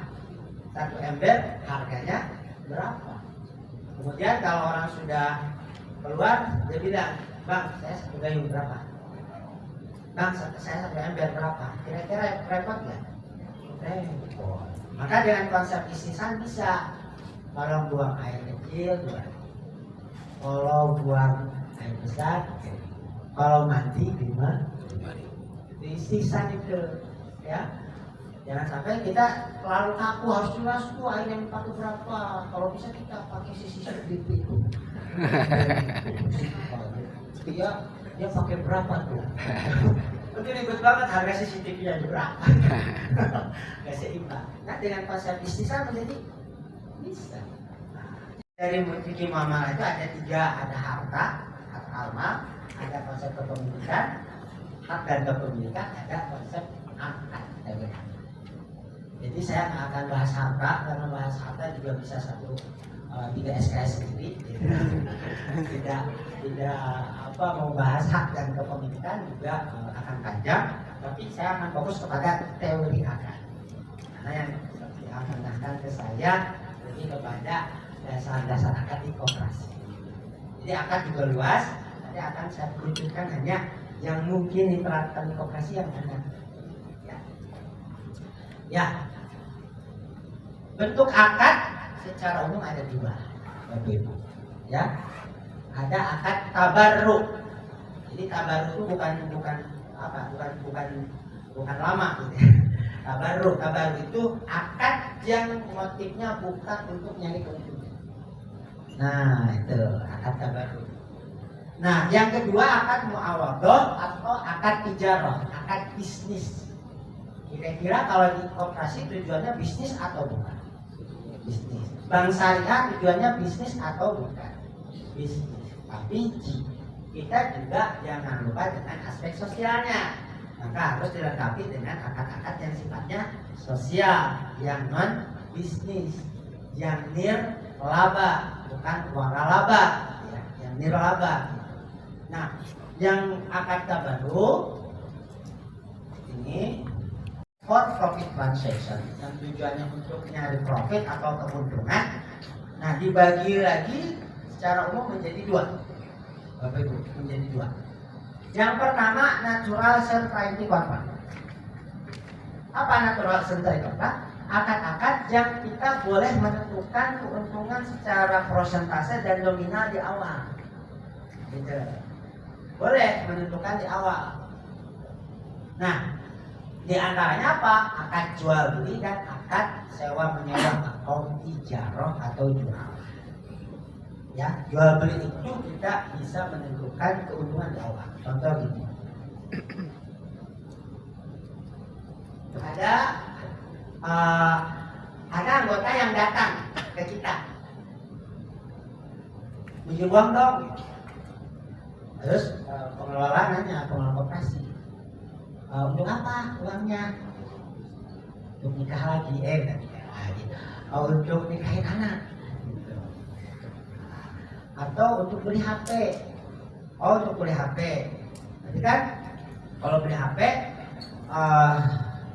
Satu ember harganya berapa? Kemudian kalau orang sudah keluar, dia bilang, Bang, saya satu gayung berapa? Bang, saya satu ember berapa? Kira-kira repot nggak? Repot. Maka dengan konsep istisna bisa. Kalau buang air kecil, kalau buang air besar, kalau mandi gimana? Istisna itu, ya. Jangan sampai kita terlalu kaku harus jelas tuh air yang dipakai berapa. Kalau bisa kita pakai sisi sedikit itu. Dia pakai berapa tuh? Itu ribet banget, harga CCTV-nya berapa? Gak seimbang. Nah dengan konsep istisna menjadi bisa. Dari fikih muamalah itu ada 3, ada harta, hak alma, ada konsep kepemilikan, hak dan kepemilikan, ada konsep akad. Jadi saya nggak akan bahas harta, karena bahas harta juga bisa 3 SKS sendiri. Tidak mau bahas hak dan kepemilikan juga akan panjang. Tapi saya akan fokus kepada teori akad. Karena yang akan menanyakan ke saya lebih kepada dasar-dasar akad di koperasi. Jadi akad juga luas. Nanti akan saya kerucutkan hanya yang mungkin diterapkan di koperasi yang mana. Ya. Bentuk akad secara umum ada 2, Bapak Ibu. Ya. Ada akad tabarruk. Jadi tabarruk itu bukan lama gitu ya. Tabarruk itu akad yang motifnya bukan untuk nyari keuntungan. Nah, itu akad tabarruk. Nah, yang kedua akad muawadhah atau akad tijarah, akad bisnis. Kira-kira kalau di koperasi tujuannya bisnis atau bukan? Bisnis. Bank syariah tujuannya bisnis atau bukan? Bisnis. Tapi kita juga jangan lupa dengan aspek sosialnya. Maka harus dilengkapi dengan akad-akad yang sifatnya sosial, yang non bisnis, yang nirlaba, bukan waralaba, ya, yang nirlaba. Nah, yang akad tabarruk ini for profit transaction, yang tujuannya untuk nyari profit atau keuntungan. Nah, dibagi lagi secara umum menjadi 2, Bapak Ibu, menjadi 2. Yang pertama natural certainty contract. Apa natural certainty contract? Akad-akad yang kita boleh menentukan keuntungan secara persentase dan nominal di awal. Gitu. Boleh menentukan di awal. Nah, di antaranya apa? Akad jual beli dan akad sewa menyewa atau ijarah atau jual. Ya, jual beli itu tidak bisa menentukan keuntungan jauh. Contoh gini. Ada anggota yang datang ke kita, minjem uang dong. Terus pengelola nanya, pengelola koperasi, untuk apa uangnya? Untuk nikah lagi, lagi. Untuk nikahin anak, atau untuk beli HP. Untuk beli HP. Nanti kan kalau beli HP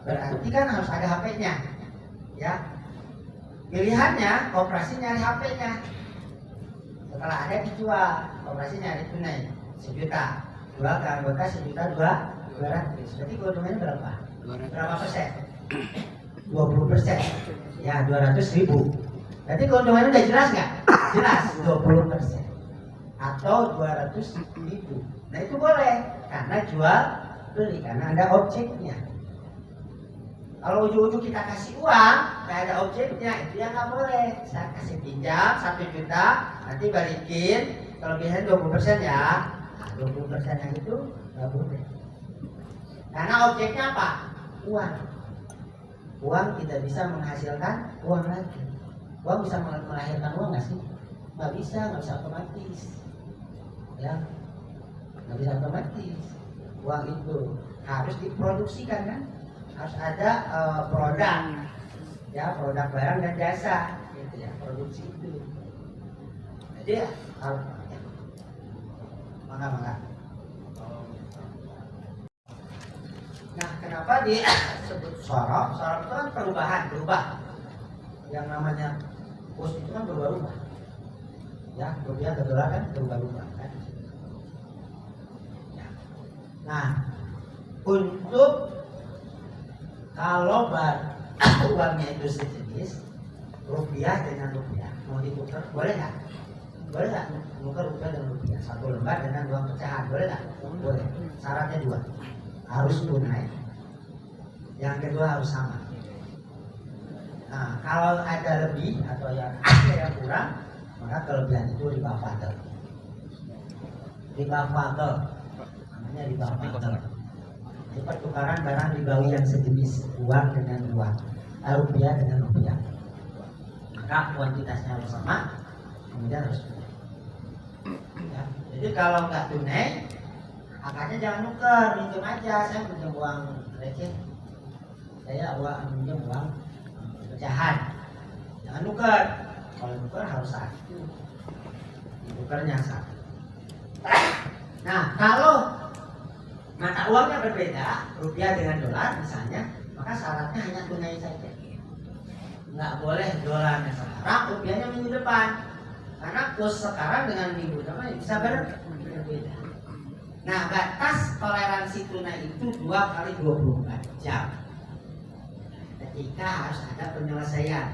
berarti kan harus ada HP-nya, ya. Pilihannya koperasi nyari HP-nya. Setelah ada dijual, koperasi nyari tunai 1 juta, jual ke anggota 1.200.000. Berarti keuntungannya berapa? 200. Berapa persen? 20%. Ya, 200.000. Berarti keuntungannya udah jelas nggak? Jelas, 20%. Atau 200.000. Nah itu boleh, karena jual beli, karena ada objeknya. Kalau ujung-ujung kita kasih uang, nggak ada objeknya, itu yang nggak boleh. Saya kasih pinjam 1 juta, nanti balikin, kalau biasanya 20% ya. 20% yang itu nggak boleh. Karena objeknya apa? Uang. Uang tidak bisa menghasilkan uang lagi. Uang bisa melahirkan uang nggak sih? Nggak bisa otomatis. Ya, nggak bisa otomatis. Uang itu harus diproduksikan kan? Harus ada produk, ya, produk barang dan jasa, gitu ya, produksi itu. Jadi harus, ya. Maka. Nah, kenapa disebut sorok? Sorok itu kan perubahan, berubah. Yang namanya kurs itu kan berubah-ubah. Ya, rupiah ke dolar kan berubah-ubah kan. Ya. Nah, untuk kalau uangnya itu sejenis rupiah dengan rupiah, mau ditukar boleh nggak? Boleh nggak tukar rupiah dengan rupiah? 1 lembar dengan uang pecahan, boleh nggak? Boleh. Syaratnya 2, harus tunai. Yang kedua harus sama. Nah, kalau ada lebih atau yang kurang, maka kelebihan itu riba fadl. Riba fadl, namanya riba fadl. Ini pertukaran barang ribawi yang sejenis, uang dengan uang, rupiah dengan rupiah. Maka kuantitasnya harus sama, kemudian harus tunai. Ya. Jadi kalau nggak tunai, angkanya jangan nuker, minjem aja. Saya pinjam uang receh, saya minjem uang pecahan, jangan nuker. Kalau nuker harus satu, nukernya satu. Nah, kalau mata uangnya berbeda, rupiah dengan dolar misalnya, maka syaratnya hanya tunai saja. Nggak boleh dolarnya sekarang, rupiahnya minggu depan. Karena kurs sekarang dengan minggu depan bisa berbeda. Nah, batas toleransi tunai itu 2 kali 24 jam. Ketika harus ada penyelesaian.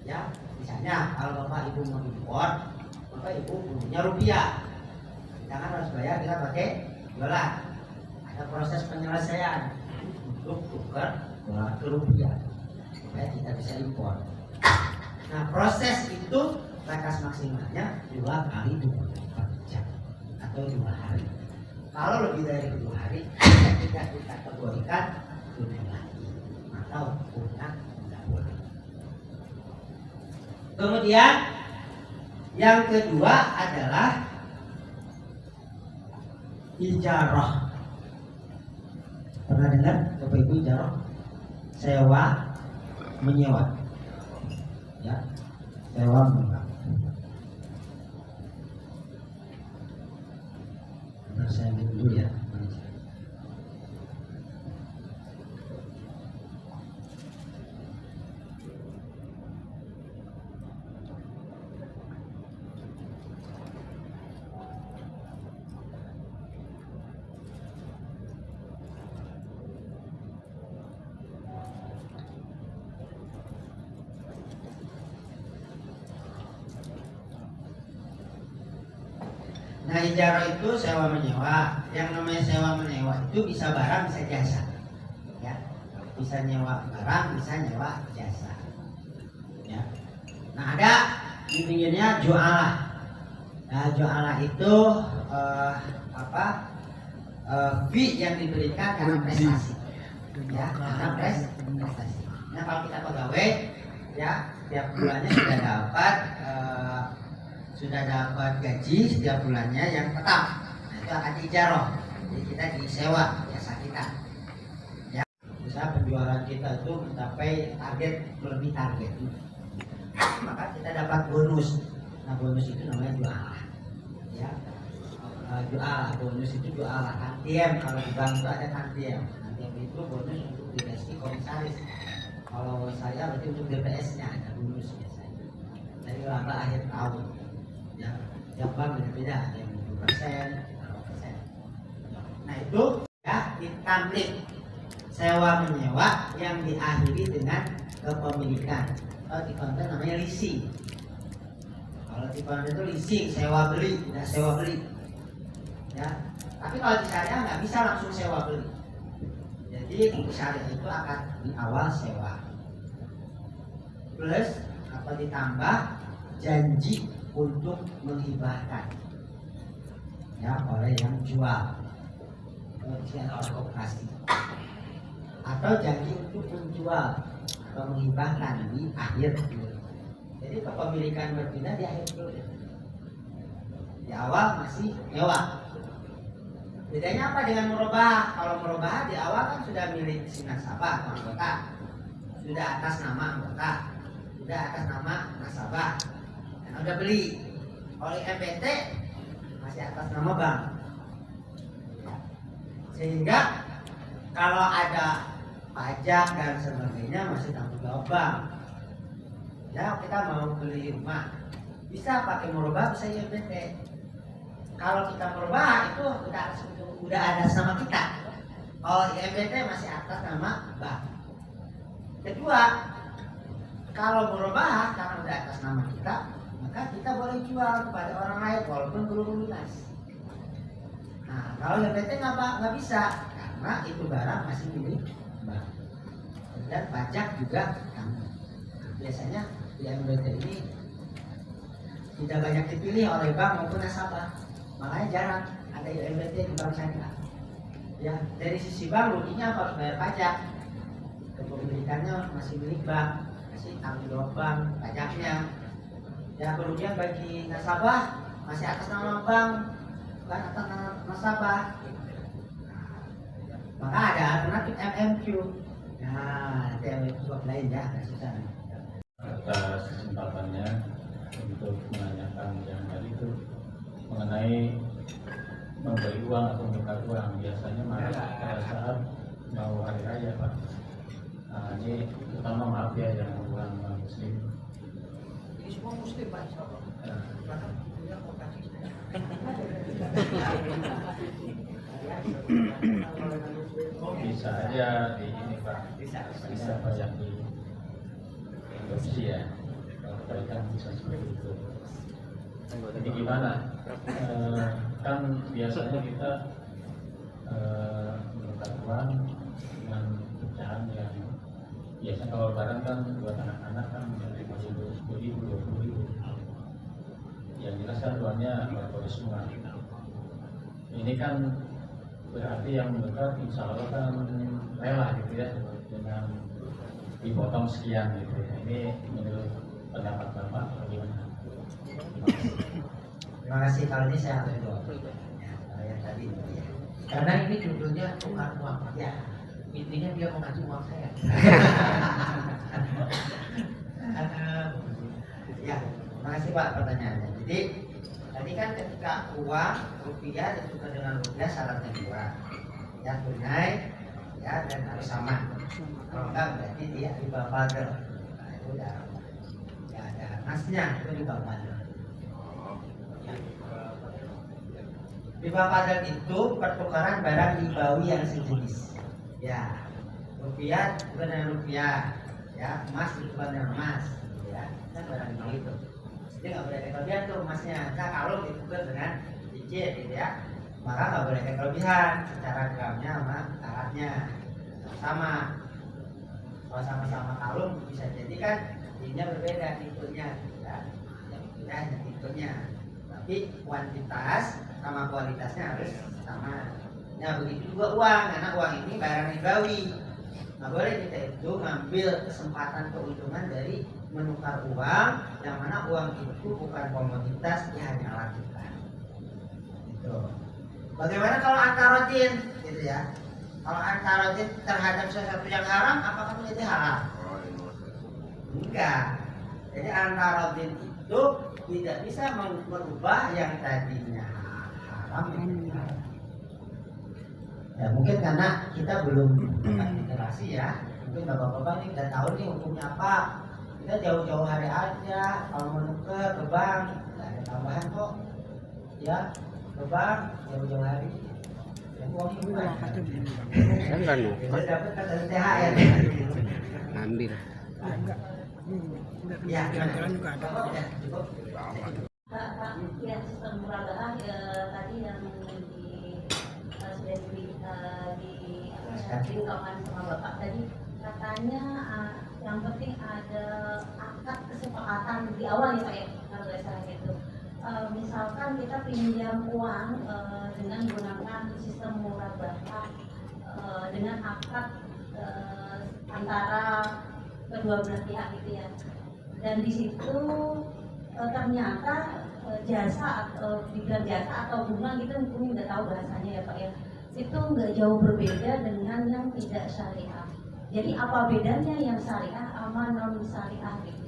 Ya, misalnya kalau Bapak Ibu mau impor, Bapak Ibu punya rupiah. Kita kan harus bayar, kita pakai dolar. Ada proses penyelesaian untuk tukar dolar ke rupiah supaya kita bisa impor. Nah, proses itu batas maksimalnya 2 kali 24 jam atau 2 hari. Kalau lebih dari 2 hari, tidak kita kategorikan tunai lagi, maka hukumnya tidak boleh. Kemudian yang kedua adalah ijarah. Pernah dengar Bapak Ibu ijarah? Sewa menyewa. Ya, sewa menyewa. Bentar, saya ambil dulu ya. Nah, ijarah itu sewa menyewa. Yang namanya sewa menyewa itu bisa barang, bisa jasa. Ya, bisa nyewa barang, bisa nyewa jasa. Ya. Nah, ada di pinggirnya ju'alah. Nah, ju'alah itu fee yang diberikan karena prestasi. Ya, karena prestasi. Nah, kalau kita pegawai, ya setiap bulannya sudah dapat gaji setiap bulannya yang tetap. Nah, itu akan ijarah. Jadi kita disewa jasa kita. Ya, bisa penjualan kita itu mencapai target, lebih target, maka kita dapat bonus. Nah, bonus itu namanya jualah. Ya, jualah, bonus itu jualah. Tantiem, kalau di bank itu ada tantiem. Tantiem itu bonus untuk direksi komisaris. Kalau saya berarti untuk DPS-nya ada bonus biasanya. Dari laba akhir tahun. Ya, yang bank beda-beda, ada yang 20%, 0%. Nah, itu ya ditamlik sewa menyewa yang diakhiri dengan kepemilikan. Kalau di konten namanya leasing. Kalau di konten itu leasing, sewa beli, tidak sewa beli. Ya, tapi kalau di syariah nggak bisa langsung sewa beli. Jadi di syariah itu akan di awal sewa plus atau ditambah janji untuk menghibahkan, ya, oleh yang jual, kemudian oleh koperasi, atau janji untuk menjual atau menghibahkan di akhir periode. Jadi kepemilikan berpindah di akhir periode. Di awal masih nyewa. Bedanya apa dengan murabah? Kalau murabah di awal kan sudah milik si nasabah atau anggota, sudah atas nama anggota, sudah atas nama nasabah, dan udah beli. Oleh MPT masih atas nama bank. Sehingga kalau ada pajak dan sebagainya masih tanggung jawab bank. Ya, kita mau beli rumah bisa pakai murabah, bisa IMPT. Kalau kita merubah itu udah ada nama kita. Kalau IMPT masih atas nama bank. Kedua, kalau merubah karena udah atas nama kita, maka kita boleh jual kepada orang lain walaupun belum lunas. Nah, kalau IMPT nggak bisa karena itu barang masih milik bank. Dan pajak juga tanggung. Biasanya di IMPT ini tidak banyak dipilih oleh bank maupun nasabah. Makanya jarang ada IMPT di bank syariah. Ya, dari sisi bank ruginya harus bayar pajak. Kepemilikannya masih milik bank, masih tanggung jawab bank, pajaknya. Ya, kerugian bagi nasabah masih atas nama bank, bukan atas nama nasabah. Maka ada alternatif MMQ. Nah, nanti MMQ lain ya, nggak susah. Atas kesempatannya untuk menanyakan yang tadi itu mengenai memberi uang atau menukar uang, biasanya malah pada saat mau hari raya, Pak. Nah, ini terutama maaf ya yang orang muslim. Ini semua muslim, Pak. Bisa aja di ini, Pak. Bisa banyak di adopsi ya. Kalau kebaikan bisa seperti itu. Jadi gimana? Kan biasanya kita menukar uang dengan pecahan yang biasanya kalau lebaran kan buat anak-anak kan dari 50.000, 20.000. Yang jelas kan uangnya boleh semua. Ini kan berarti yang menukar insya Allah kan rela gitu ya dengan dipotong sekian gitu. Ini menurut pendapat Bapak bagaimana? Terima kasih. Kalau ini saya harus jawab. Ya, kalau yang tadi ya. Karena ini judulnya tukar uang. Ya, Intinya dia mau ngasih uang saya. ya, terima kasih Pak pertanyaannya. Jadi tadi kan ketika uang rupiah ditukar dengan rupiah syaratnya dua, ya tunai, ya dan harus sama. Kalau enggak berarti dia riba fadl. Nah, itu udah ya ada nasnya itu riba fadl. Riba fadl itu pertukaran barang ribawi yang sejenis. Ya, rupiah bukan dengan rupiah, ya emas bukan dengan emas, ya kan barang ribawi itu. Jadi nggak boleh kelebihan tuh emasnya. Nah, kalau ditukar dengan cincin, gitu ya, maka nggak boleh kelebihan secara gramnya sama karatnya sama. Kalau sama-sama kalung bisa jadi kan ininya berbeda tipenya, ya. Yang tidak hanya tipenya, tapi kuantitas sama kualitasnya harus sama. Nah begitu juga uang, karena uang ini barang ribawi. Nggak boleh kita itu ngambil kesempatan keuntungan dari menukar uang, yang mana uang itu bukan komoditas, dia hanya alat tukar. Gitu. Bagaimana kalau antarodin, gitu ya? Kalau antarodin terhadap sesuatu yang haram, apakah menjadi halal? Enggak. Jadi antarodin itu tidak bisa merubah yang tadinya haram menjadi halal. Ya mungkin karena kita belum literasi ya, mungkin bapak-bapak ini udah tahu nih hukumnya apa. Kita jauh-jauh hari aja, kalau menukar ke bank, nggak ada tambahan kok, ya ke bank jauh-jauh hari. Yang uangnya gimana? Saya nggak Kita nuker, dapat kata THR. ngambil. Ya enggak. Udah Ya, jalan-jalan juga ada. Ya, cukup. Pak, ya sistem murabaah tadi yang sudah diungkapkan sama Bapak tadi, katanya yang penting ada akad kesepakatan di awal ya Pak ya, kalau nggak salah gitu. Misalkan kita pinjam uang dengan menggunakan sistem murabaah dengan akad antara kedua belah pihak gitu ya, dan di situ ternyata jasa dibilang jasa atau bunga gitu, mungkin nggak tahu bahasanya ya Pak ya, itu nggak jauh berbeda dengan yang tidak syariah. Jadi apa bedanya yang syariah sama non syariah gitu?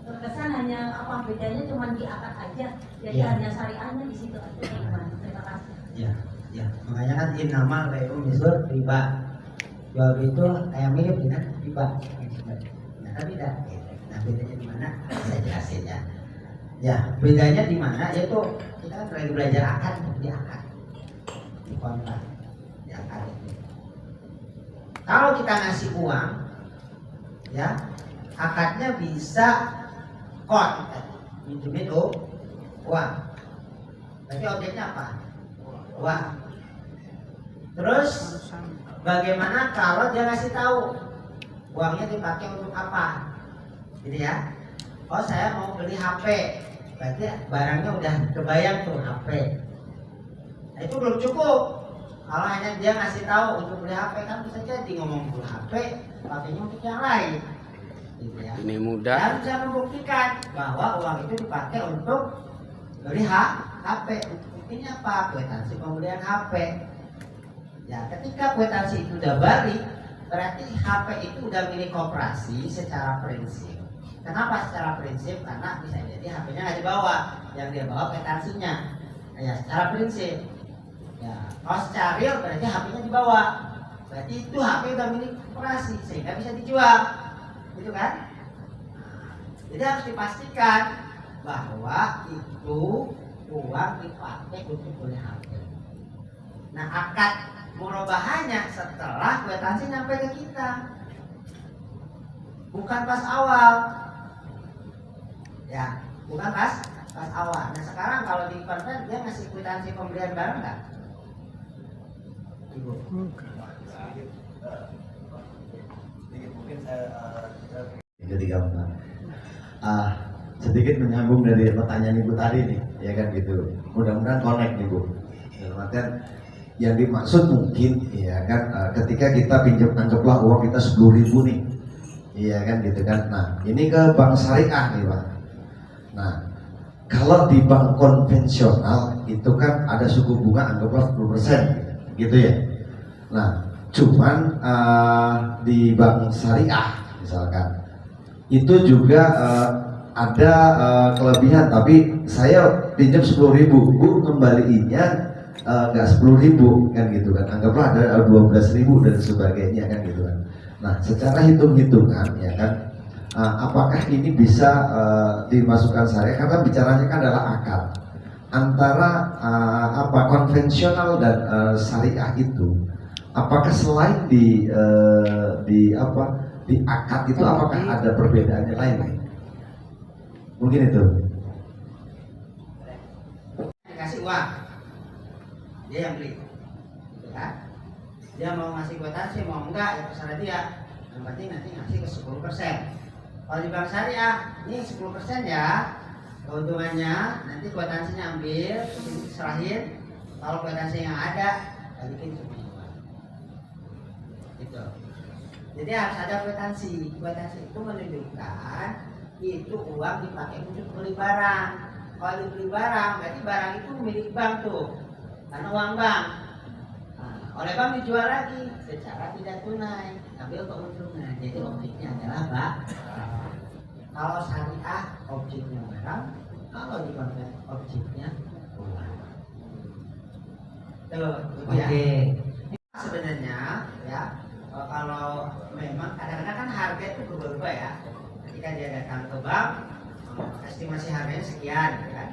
Terkesan hanya apa bedanya cuma di akad aja, jadi Ya. hanya syariahnya di situ aja. Gimana? Terima kasih. Ya, ya. Makanya kan innamal bai'u mislu riba. Jual itu kayak mirip dengan riba. Nah, tapi tidak. Nah, bedanya di mana? Saya jelasin ya. Ya, bedanya di mana? Yaitu kita kan lagi belajar akad, di akad, di kontrak, di akad itu. Kalau kita ngasih uang, ya, akadnya bisa kot, minjemin uang. Berarti objeknya apa? Uang. Terus bagaimana kalau dia ngasih tahu uangnya dipakai untuk apa? Gitu ya. Oh saya mau beli HP, berarti barangnya udah kebayang tuh HP. Nah, itu belum cukup. Kalau hanya dia ngasih tahu untuk beli HP, kan bisa jadi ngomong beli HP, pakainya untuk yang lain. Gitu ya. Ini mudah. Dan bisa membuktikan bahwa uang itu dipakai untuk beli HP. Buktinya apa? Kwitansi pembelian HP. Ya, ketika kwitansi itu udah balik, berarti HP itu udah milik koperasi secara prinsip. Kenapa secara prinsip? Karena bisa jadi HP-nya nggak dibawa, yang dia bawa kwitansinya. Nah, ya, secara prinsip. Ya, kalau secara real berarti HP-nya dibawa. Berarti itu HP udah milik koperasi sehingga bisa dijual, gitu kan? Jadi harus dipastikan bahwa itu uang dipakai untuk beli HP. Nah, akad murabahannya setelah kwitansi nyampe ke kita, bukan pas awal. Ya, bukan pas awal. Nah, sekarang kalau di kontrak dia ngasih kwitansi pembelian barang nggak? Ibu. Jadi gampang. Sedikit menyambung dari pertanyaan ibu tadi nih, ya kan gitu. Mudah-mudahan connect nih bu. Dalam artian yang dimaksud mungkin, ya kan, ketika kita pinjam, anggaplah uang kita 10.000 nih, iya kan gitu kan. Nah ini ke bank syariah nih pak. Nah kalau di bank konvensional itu kan ada suku bunga anggaplah 10% gitu ya. Nah cuman di bank syariah misalkan itu juga ada kelebihan, tapi saya pinjam 10.000, bu kembaliinnya nggak 10.000 kan gitu kan, anggaplah ada 12.000 dan sebagainya kan gitu kan. Nah secara hitung-hitungan ya kan, apakah ini bisa dimasukkan syariah, karena bicaranya kan adalah akad antara apa konvensional dan syariah itu. Apakah selain di akad itu apakah ada perbedaannya lain? Mungkin itu. Dikasih uang, dia yang beli, gitu kan? Dia mau ngasih kwitansi mau enggak ya terserah dia. Yang penting nanti ngasih ke 10%. Kalau di bank syariah, ini 10% ya. Keuntungannya nanti kwitansinya ambil, serahin. Kalau kwitansi yang ada, balikin semuanya uang. Gitu. Jadi harus ada kwitansi. Kwitansi itu menunjukkan itu uang dipakai untuk beli barang. Kalau dibeli barang, berarti barang itu milik bank tuh, karena uang bank. Nah, oleh bank dijual lagi secara tidak tunai, ambil keuntungan. Jadi objeknya adalah bank. Kalau syariah objeknya barang, kalau di bank objeknya uang. Tuh, itu ya. Sebenarnya ya, kalau memang kadang-kadang kan harga itu berubah ya. Ketika dia datang ke bank, estimasi harganya sekian, kan?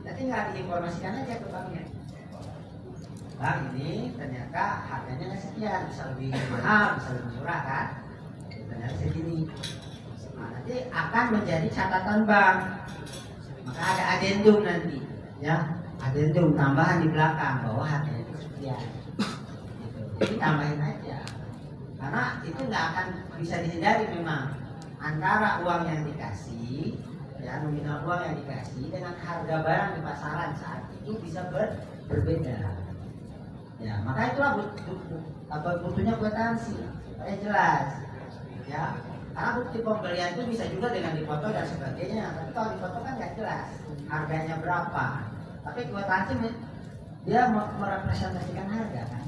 Nanti tinggal diinformasikan aja ke banknya. Bang, ini ternyata harganya nggak sekian, bisa lebih mahal, bisa lebih murah kan? Ternyata segini. Nah, nanti akan menjadi catatan bank. Maka ada adendum nanti, ya, adendum tambahan di belakang bahwa harganya itu sekian. Gitu. Jadi tambahin aja, karena itu nggak akan bisa dihindari memang antara uang yang dikasih, ya nominal uang yang dikasih dengan harga barang di pasaran saat itu bisa berbeda. Ya, maka itulah butuhnya kwitansi supaya jelas, ya. Karena bukti pembelian itu bisa juga dengan dipoto dan sebagainya. Tapi kalau dipoto kan nggak jelas harganya berapa. Tapi kwitansi dia merepresentasikan harga kan.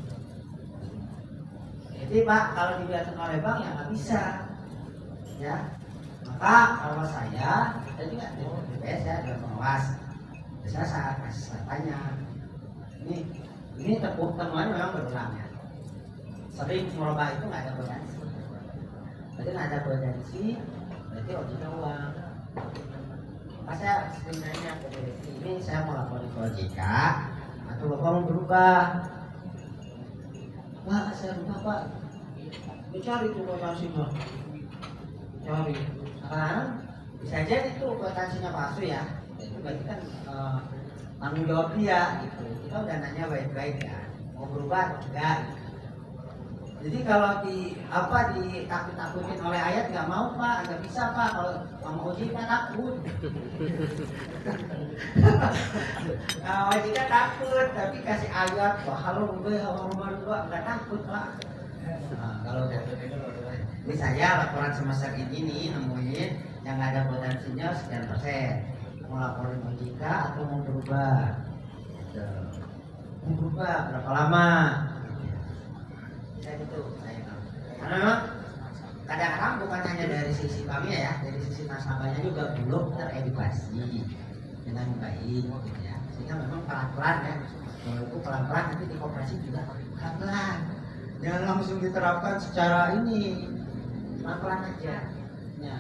Jadi Pak, kalau dibiarkan oleh bank ya nggak bisa, ya. Maka kalau saya juga di BPS ya ada pengawas. Biasanya saya tanya, ini temuan memang berulang ya. Sering merubah itu nggak ada potensi. Berarti nggak ada potensi, berarti objeknya uang. Maka saya sebenarnya ini saya mau laporin ke OJK atau Bapak mau berubah. Wah, saya berubah Pak. Dicari tuh kwitansinya. Cari. Sekarang bisa aja itu kwitansinya palsu ya. Itu berarti kan tanggung jawab dia gitu. Kita udah nanya baik-baik ya. Mau berubah atau enggak? Gitu. Jadi kalau ditakut-takutin oleh ayat nggak mau Pak, nggak bisa Pak. Kalau sama OJK takut. Nah, OJK takut, tapi kasih ayat, Pak. Halo, gue rumah gua nggak takut Pak. Nah, kalau ini saya laporan semester ini nemuin yang ada potensinya sekian persen. Mau laporin OJK atau mau berubah? Mau berubah berapa lama? Saya gitu, karena memang kadang-kadang bukan hanya dari sisi kami ya, dari sisi nasabahnya juga belum teredukasi dengan baik, gitu ya. Sehingga memang pelan-pelan ya, kalau itu pelan-pelan nanti di koperasi juga pelan-pelan, jangan langsung diterapkan secara ini, pelan-pelan aja. Ya,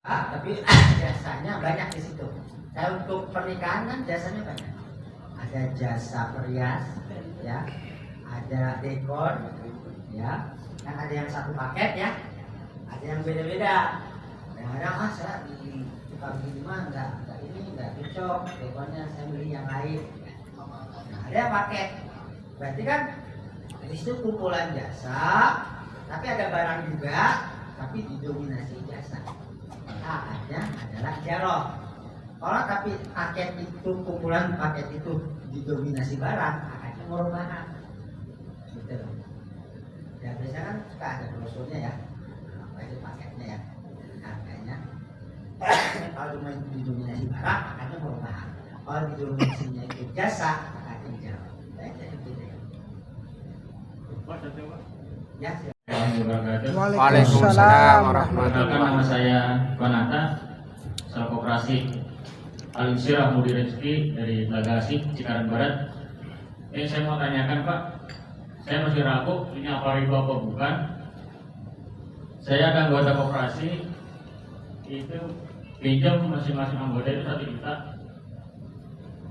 tapi jasanya banyak di situ. Kayak untuk pernikahan kan jasanya banyak, ada jasa perias, ya, ada dekor. Ya, kan ada yang satu paket ya, ada yang beda-beda. Kadang-kadang saya di tukang ini mah enggak cocok, dekornya saya beli yang lain. Nah, ada yang paket, berarti kan di situ kumpulan jasa, tapi ada barang juga, tapi didominasi jasa. Maka akadnya adalah ijarah. Kalau tapi paket itu kumpulan paket itu didominasi barang, akadnya murobaah. Gitu. Ya biasanya kan suka ada brosurnya ya, apa itu paketnya ya, harganya. Kalau cuma didominasi barang, akannya merubah. Kalau didominasinya itu jasa, akannya hijau. Jadi gitu ya. Ya. Waalaikumsalam warahmatullahi Nama saya Konata, Sel Koperasi Al-Insirah Mudi Rezeki dari Bagasi, Cikarang Barat. Ini saya mau tanyakan Pak. Saya masih ragu ini apa riba apa bukan. Saya ada anggota koperasi itu pinjam masing-masing anggota itu 1 juta.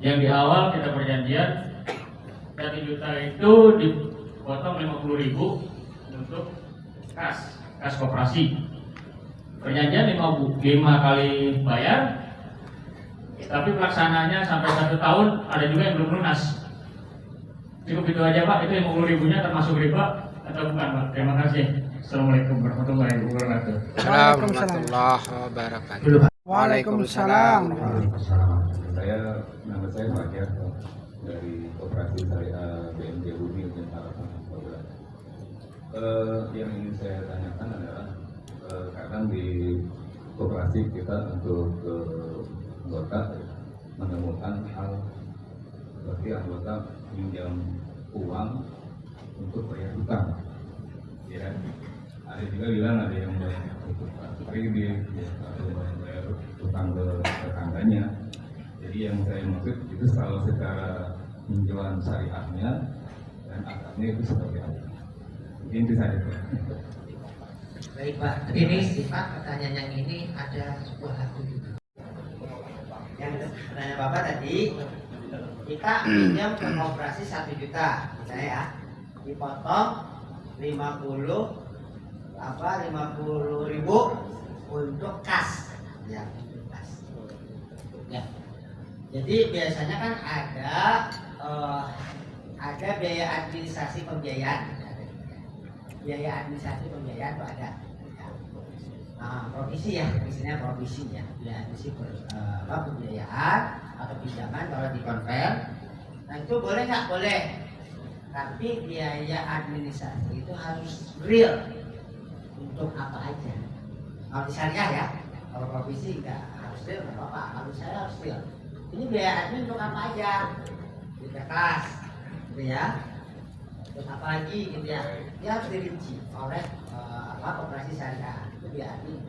Yang di awal kita perjanjian 1 juta itu dipotong 50.000 untuk kas koperasi. Perjanjian 5 kali bayar, tapi pelaksananya sampai 1 tahun ada juga yang belum lunas. Cukup itu aja Pak, itu 50.000-nya termasuk riba atau bukan Pak? Terima kasih. Assalamualaikum warahmatullahi wabarakatuh. Waalaikumsalam warahmatullahi wabarakatuh. Waalaikumsalam. Saya nama saya Fajar dari Koperasi Syariah BMJ Bumi dan Harapan Saudara. Yang ingin saya tanyakan adalah kadang di koperasi kita untuk anggota menemukan hal seperti anggota pinjam uang untuk bayar hutang. Ya, ada juga bilang ada yang bayar kredit, ada yang bayar hutang ke tetangganya. Jadi yang saya maksud itu kalau secara pinjaman syariahnya dan akadnya itu seperti apa? Mungkin itu saja. Baik Pak, ini sifat pertanyaan yang ini ada sebuah lagu juga. Yang pertanyaan Bapak tadi, kita pinjam ke koperasi 1 juta, misalnya ya, dipotong 50.000 untuk kas, ya, kas. Ya. Jadi biasanya kan ada biaya administrasi pembiayaan, biaya administrasi pembiayaan itu ada. Provisi ya, misalnya provisi ya, biaya administrasi pembiayaan atau pinjaman kalau dikonvert. Nah itu boleh nggak? Boleh. Tapi biaya administrasi itu harus real. Untuk apa aja? Kalau di syariah ya, kalau provisi nggak harus real, nggak apa-apa. Kalau saya harus real. Ini biaya admin untuk apa aja? Biaya kas, gitu ya. Terus apa lagi gitu ya? Dia harus dirinci oleh koperasi syariah. Itu biaya admin.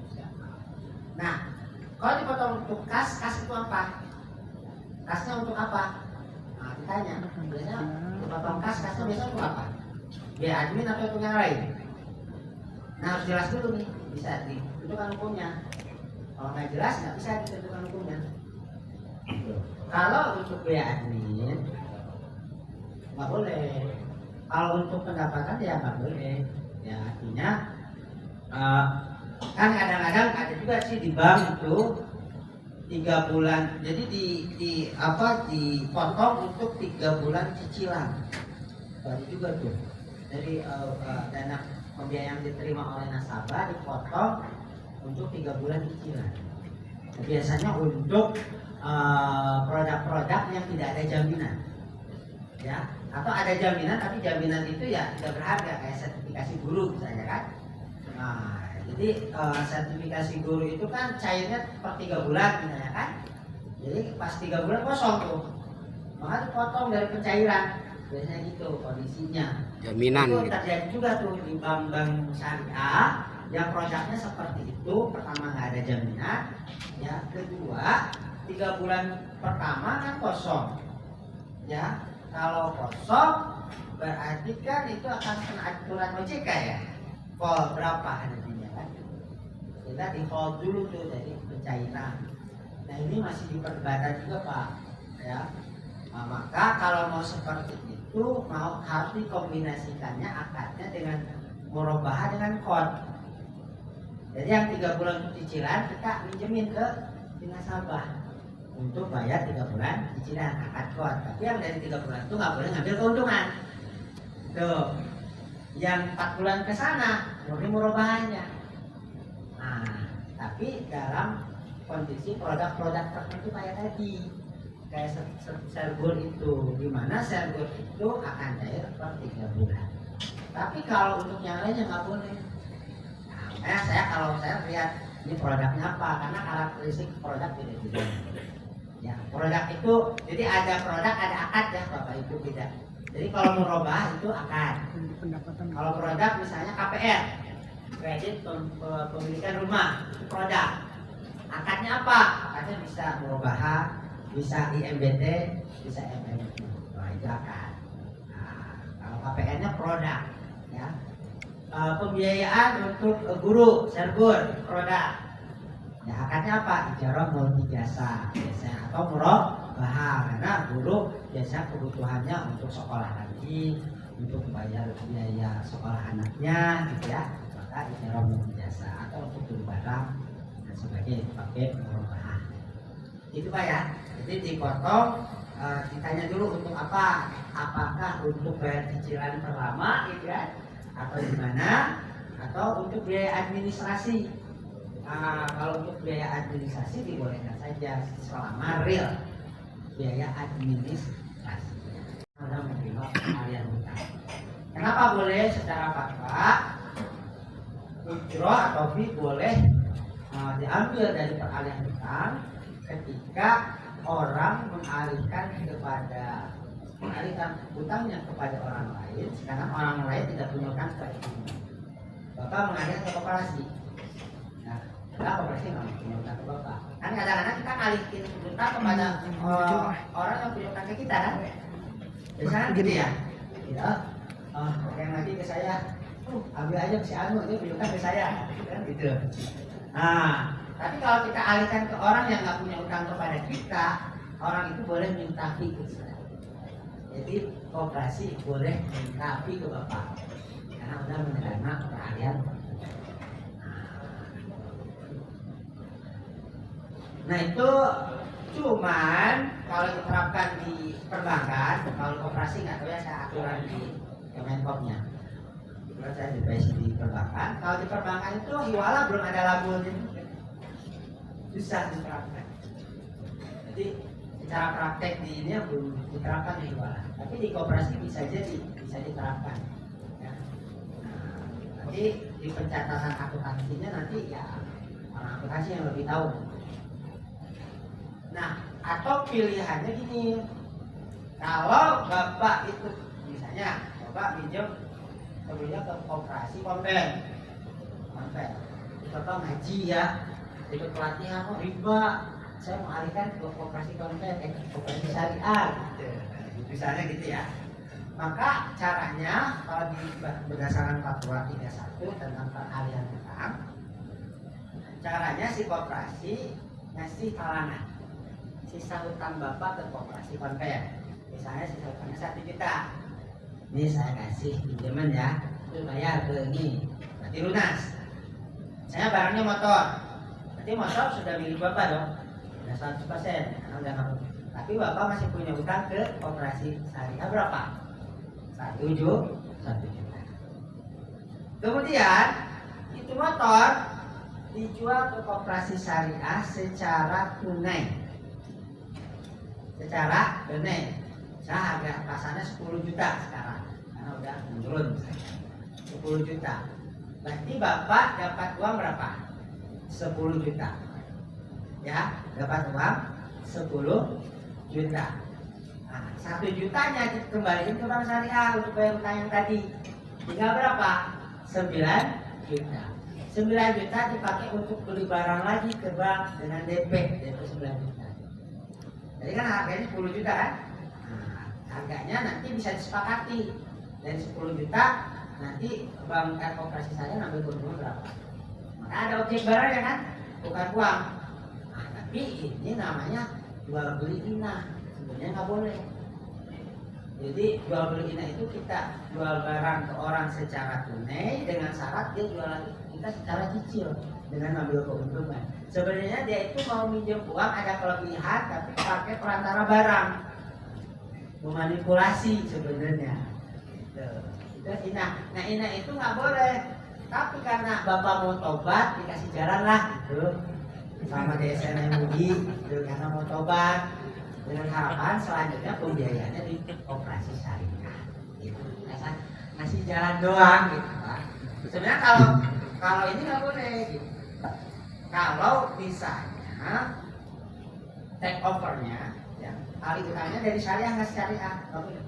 Nah, kalau dipotong untuk kas itu apa? Kasnya untuk apa? Nah, ditanya. Biasanya dipotong kasnya biasanya untuk apa? Biaya admin atau untuk yang lain? Nah, harus jelas dulu nih. Bisa ditentukan hukumnya. Kalau nggak jelas, nggak bisa ditentukan hukumnya. Kalau untuk biaya admin nggak boleh. Kalau untuk pendapatan ya nggak boleh. Ya artinya kan kadang-kadang ada juga sih di bank itu 3 bulan. Jadi dipotong untuk 3 bulan cicilan. Baru juga tuh. Jadi dana pembiayaan yang diterima oleh nasabah dipotong untuk 3 bulan cicilan. Biasanya untuk produk-produk yang tidak ada jaminan, ya, atau ada jaminan tapi jaminan itu ya tidak berharga kayak sertifikasi guru misalnya kan. Nah, jadi sertifikasi guru itu kan cairnya per 3 bulan misalnya kan. Jadi pas 3 bulan kosong tuh, maka dipotong dari pencairan. Biasanya gitu kondisinya. Jaminan itu gitu. terjadi juga tuh di bank-bank syariah yang produknya seperti itu. Pertama nggak ada jaminan, ya. Kedua 3 bulan pertama kan kosong, ya. Kalau kosong berarti kan itu akan kena aturan OJK ya. Call berapa nantinya kan? Kita di hold dulu tuh dari pencairan. Nah ini masih diperdebatkan juga Pak, ya. Nah, maka kalau mau seperti itu harus dikombinasikannya akadnya dengan murabahah dengan qad. Jadi yang 3 bulan untuk cicilan kita minjemin ke nasabah untuk bayar 3 bulan cicilan akad qad. Tapi yang dari 3 bulan itu nggak boleh ngambil keuntungan. Tuh, yang 4 bulan ke sana murni murabahahnya. Nah, tapi dalam kondisi produk-produk tertentu kayak tadi. Kayak sergur itu, dimana sergur itu akan cair per 3 bulan. Tapi kalau untuk yang lainnya nggak boleh. Nah, kalau saya lihat ini produknya apa, karena karakteristik produk beda-beda. Ya, produk itu, jadi ada produk, ada akad ya, Bapak Ibu beda. Jadi kalau merubah itu akad. Kalau produk misalnya KPR, kredit pemilikan rumah, itu produk. Akadnya apa? Akadnya bisa merubah, bisa IMBT, bisa MMT. Nah, itu akad. Nah, kalau KPR-nya produk, ya. Pembiayaan untuk guru, sergur, produk. Ya, akadnya apa? Ijarah multi jasa, biasanya atau murabahah, karena guru biasanya kebutuhannya untuk sekolah lagi, untuk bayar biaya sekolah anaknya, gitu ya. Maka ijarah multi jasa atau untuk beli barang dan sebagainya dipakai murabahah. Itu Pak ya. Jadi dipotong, ditanya dulu untuk apa? Apakah untuk bayar cicilan pertama, gitu ya, atau gimana? Atau untuk biaya administrasi? kalau untuk biaya administrasi dibolehkan saja selama real biaya administrasi. Ada menerima pengalihan hutang. Kenapa boleh secara fatwa? Ujroh atau fee boleh diambil dari peralihan hutang ketika orang mengalihkan hutangnya kepada orang lain, sedangkan orang lain tidak punya hutang kepada ini. Bapak mengalihkan ke koperasi. Nah, kita koperasi nggak punya hutang ke bapak. Kan kadang-kadang kita ngalihin hutang kepada orang yang punya hutang ke kita kan? Biasanya gitu ya. Gitu. Yang nanti ke saya, ambil aja si Anu, ini punya hutang ke saya, kan gitu. Nah, tapi kalau kita alihkan ke orang yang nggak punya hutang kepada kita, orang itu boleh minta fee ke saya. Jadi koperasi boleh minta fee ke bapak karena udah menerima peralihan. Nah itu cuman kalau diterapkan di perbankan, kalau koperasi nggak tahu ya, saya aturan di Kemenkomnya. Kalau saya di perbankan, kalau di perbankan itu hiwala belum ada labelnya, susah diterapkan. Jadi secara praktek di ini belum diterapkan di hiwala, tapi di koperasi bisa diterapkan. Ya. Nah, nanti di pencatatan akuntansinya nanti ya orang akuntansi yang lebih tahu. Nah, atau pilihannya gini, kalau bapak itu misalnya bapak pinjam sebelumnya ke koperasi konven, bapak ngaji ya, ikut pelatihan riba, saya mau alihkan ke koperasi konven, koperasi syariah, gitu. Misalnya gitu ya. Maka caranya kalau berdasarkan fatwa 31 tentang peralihan hutang, caranya si koperasi ngasih talangan sisa hutang bapak ke koperasi konven. Misalnya sisa hutangnya 1 juta. Ini saya kasih pinjaman ya, itu bayar ke ini, nanti lunas. Saya barangnya motor, nanti motor sudah milik bapak dong, sudah 100%, karena udah kamu. Tapi bapak masih punya hutang ke koperasi syariah berapa? 1 juta. Kemudian itu motor dijual ke koperasi syariah secara tunai. Saya harga pasarnya 10 juta sekarang karena udah menurun 10 juta. Berarti bapak dapat uang berapa? 10 juta. Ya, dapat uang 10 juta. Nah, 1 jutanya dikembalikan ke bank syariah untuk bayar utang yang tadi. Tinggal berapa? 9 juta. 9 juta dipakai untuk beli barang lagi ke bank dengan DP 9 juta. Jadi kan harganya 10 juta kan? Nah, harganya nanti bisa disepakati dari 10 juta nanti bank koperasi saya ngambil keuntungan berapa? Maka ada objek barang ya kan? Bukan uang. Nah, tapi ini namanya jual beli inah. Sebenarnya nggak boleh. Jadi jual beli inah itu kita jual barang ke orang secara tunai dengan syarat dia jual lagi kita secara cicil dengan ambil keuntungan. Sebenarnya dia itu mau minjem uang ada kelebihan tapi pakai perantara barang, memanipulasi sebenarnya. Itu inah. Nah inah itu nggak boleh. Tapi karena bapak mau tobat dikasih jalan lah gitu sama DSN MUI gitu, karena mau tobat dengan harapan selanjutnya pembiayaannya di koperasi syariah. Gitu. Ngasih jalan doang gitu Pak. Sebenarnya kalau ini nggak boleh gitu. Kalau misalnya take overnya, ya, alih utangnya dari syariah nggak syariah, nggak boleh.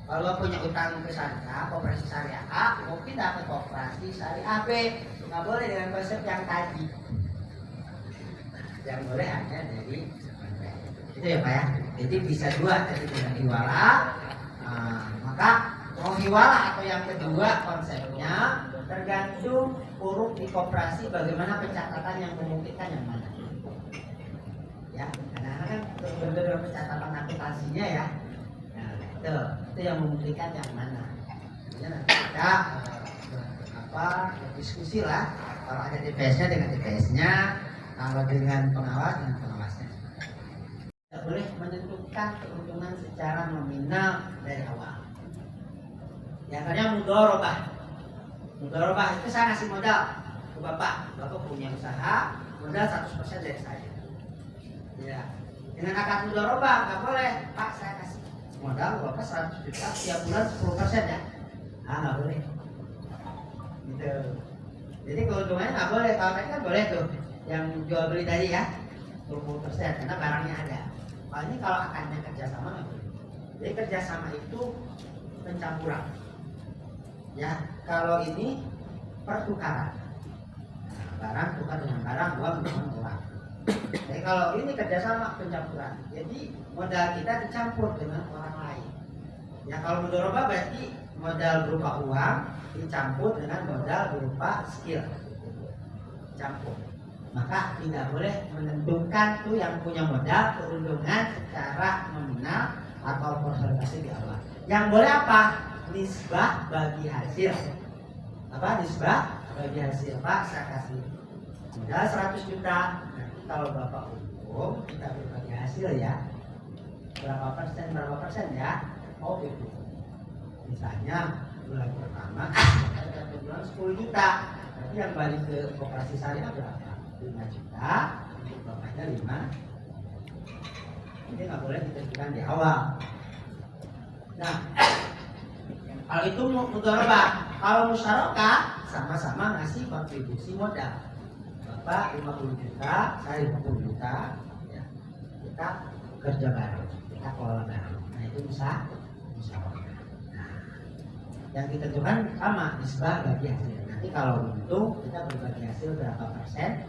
Kalau punya utang ke syariah, koperasi syariah A, mungkin dapat koperasi syariah B, nggak boleh dengan konsep yang tadi. Yang boleh hanya dari itu ya Pak ya. Jadi bisa dua tadi dengan hiwala, maka mau hiwala atau yang kedua konsepnya tergantung huruf di koperasi bagaimana pencatatan yang memungkinkan yang mana. Ya, karena kan berbeda pencatatan akuntansinya ya. Nah, itu yang memungkinkan yang mana. Jadi nanti kita diskusi lah. Kalau ada TPS-nya dengan TPS-nya, kalau dengan pengawas dengan pengawasnya. Tidak boleh menentukan keuntungan secara nominal dari awal. Yang tadinya mudorobah. Mudorobah itu saya ngasih modal ke bapak punya usaha, modal 100% dari saya. Ya, dengan akad mudharabah nggak boleh, Pak saya kasih modal bapak 100 juta tiap bulan 10% ya. Nggak boleh. Gitu. Jadi keuntungannya nggak boleh. Kalau tadi kan boleh tuh, yang jual beli tadi ya 20% karena barangnya ada. Ini kalau akadnya kerjasama nggak boleh. Jadi kerjasama itu pencampuran. Ya, kalau ini pertukaran. Nah, barang tukar dengan barang, uang dengan uang. Jadi kalau ini kerjasama pencampuran. Jadi modal kita dicampur dengan orang lain. Ya kalau mudharabah berarti modal berupa uang dicampur dengan modal berupa skill. Campur. Maka tidak boleh menentukan tuh yang punya modal keuntungan secara nominal atau persentase di awal. Yang boleh apa? Nisbah bagi hasil. Apa nisbah bagi hasil? Pak saya kasih modal 100 juta. Nanti kalau bapak untung kita berbagi hasil ya. Berapa persen ya? Oh itu. Misalnya bulan pertama ada bulan 10 juta. Berarti yang balik ke koperasi syariah berapa? 5 juta. Untuk bapaknya 5. Ini nggak boleh ditentukan di awal. Nah, kalau itu mudharabah. Kalau musyarakah sama-sama ngasih kontribusi modal. Bapak 50 juta, saya 50 juta. Ya. Kita kerja bareng, kita kelola bareng. Nah itu musyarakah. Nah, yang ditentukan sama nisbah bagi hasil. Nanti kalau untung kita berbagi hasil berapa persen.